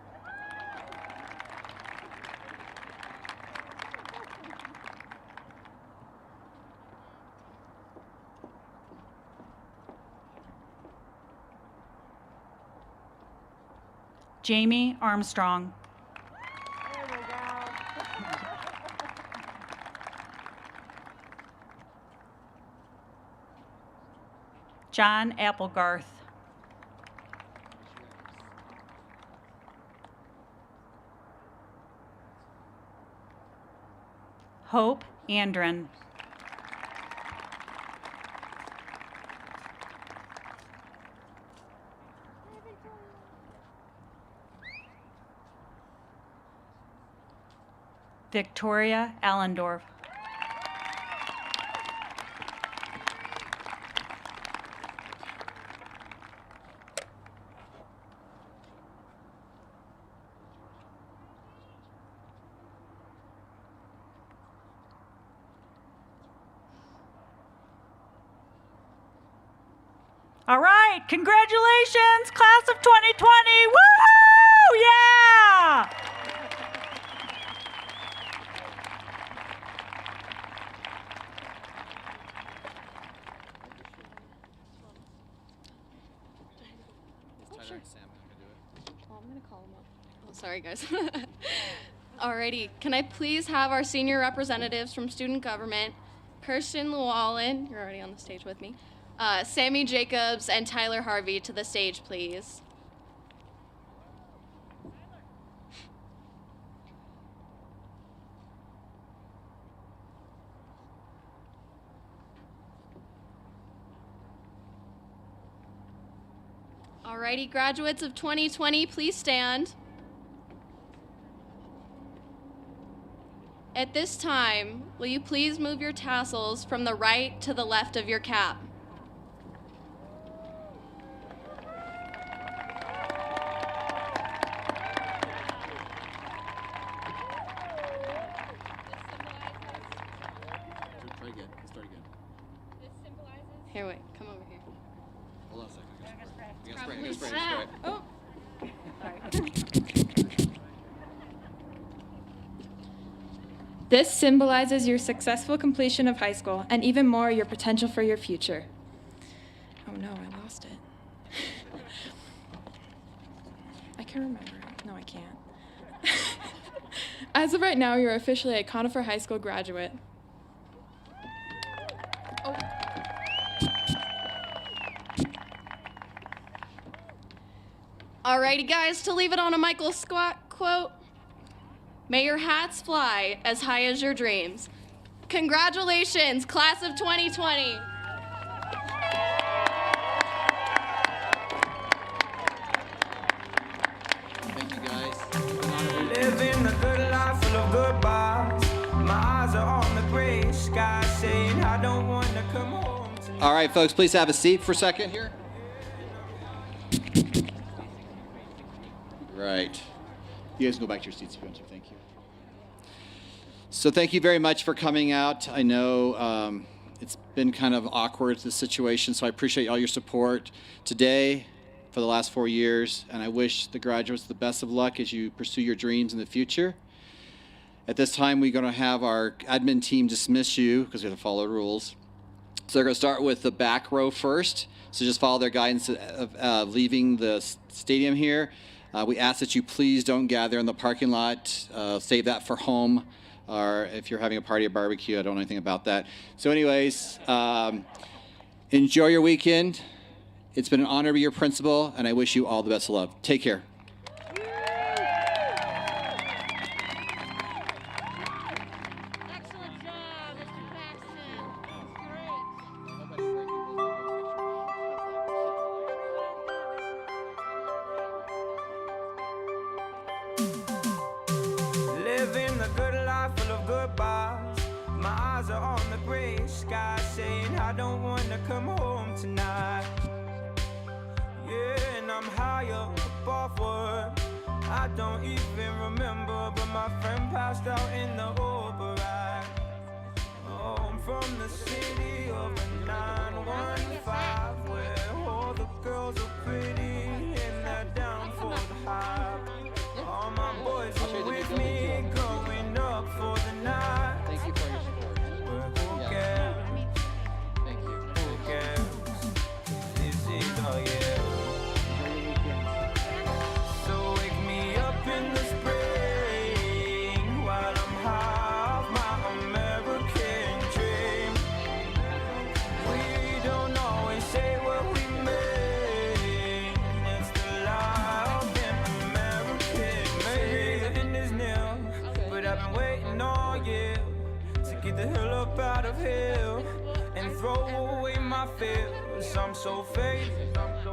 Jamie Armstrong. There we go. John Applegarth. Hope Andren. Victoria Allendorf. All right, congratulations, class of 2020. Woo! Yeah! I'm gonna call him up. Oh, sorry, guys. Alrighty, can I please have our senior representatives from student government, Kirsten Llewellyn, you're already on the stage with me, Sammy Jacobs, and Tyler Harvey to the stage, please. Alrighty, graduates of 2020, please stand. At this time, will you please move your tassels from the right to the left of your cap? Try again. Let's start again. Here, wait, come over here. Hold on a second. I gotta spray. Oh. This symbolizes your successful completion of high school, and even more, your potential for your future. Oh no, I lost it. I can remember. No, I can't. As of right now, you're officially a Conifer High School graduate. Oh. Alrighty, guys, to leave it on a Michael Scott quote, may your hats fly as high as your dreams. Congratulations, class of 2020. Thank you, guys. Living a good life full of goodbyes. My eyes are on the gray sky, saying I don't want to come home tonight. All right, folks, please have a seat for a second here. Right. You guys can go back to your seats if you want to. Thank you. So thank you very much for coming out. I know it's been kind of awkward, this situation, so I appreciate all your support today for the last 4 years, and I wish the graduates the best of luck as you pursue your dreams in the future. At this time, we're going to have our admin team dismiss you because we have to follow rules. So they're going to start with the back row first, so just follow their guidance of leaving the stadium here. We ask that you please don't gather in the parking lot. Save that for home, or if you're having a party or barbecue, I don't know anything about that. So anyways, enjoy your weekend. It's been an honor to be your principal, and I wish you all the best of luck. Take care. Excellent job, Mr. Paxton. Living a good life full of goodbyes. My eyes are on the gray sky, saying I don't want to come home tonight. Yeah, and I'm high up above. I don't even remember, but my friend passed out in the Uber ride. Oh, I'm from the city of the 915, where all the girls are pretty and they're down for the hype. All my boys are with me, going up for the night. Thank you for your support. But who cares? Thank you. Who cares? This is the year. So wake me up in the spring while I'm high off my American dream. We don't always say what we mean. It's the lie of an American. Maybe the end is near, but I've been waiting all year to get the hell up out of here and throw away my fears. I'm so faded off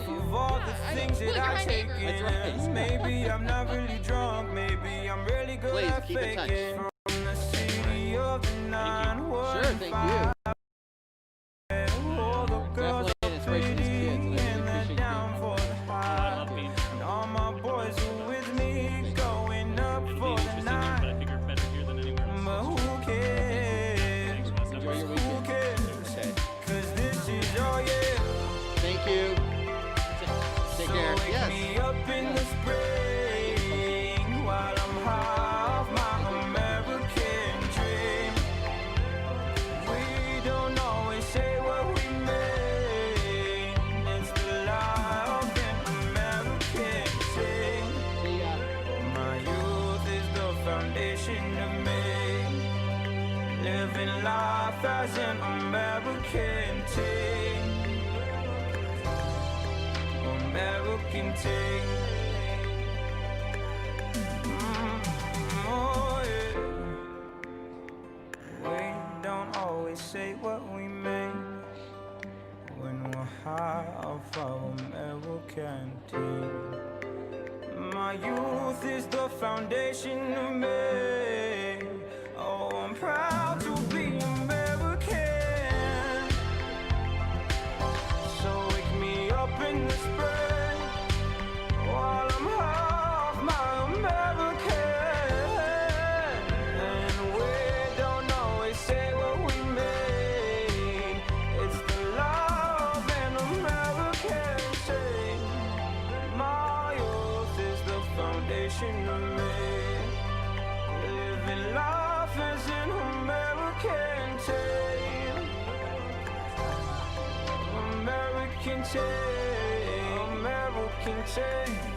of all the things that I take in. Maybe I'm not really drunk, maybe I'm really good Please, at keep in touch. faking. From the city of the 915. Sure, thank you. All the girls Definitely an inspiration to these kids, and I really appreciate you. down for the high. And all my boys are with me, going up for the night. But I figure better here than anywhere else. But who cares? Enjoy your Who weekend. cares? Okay. Cause this is your year. Thank you. Take care. So wake Yes. me up in the spring while I'm high off my American dream. We don't always say what we mean. It's the lie of an American thing. See ya. My youth is the foundation of me. Living life as an American teen. American teen. Oh yeah. We don't always say what we mean when we're high off our American teen. My youth is the foundation of me. Oh, I'm proud to be American. So wake me up in the spring while I'm half my American. And we don't always say what we mean. It's the love and American thing. My youth is the foundation of me. Living life as an American tale. American tale. American tale.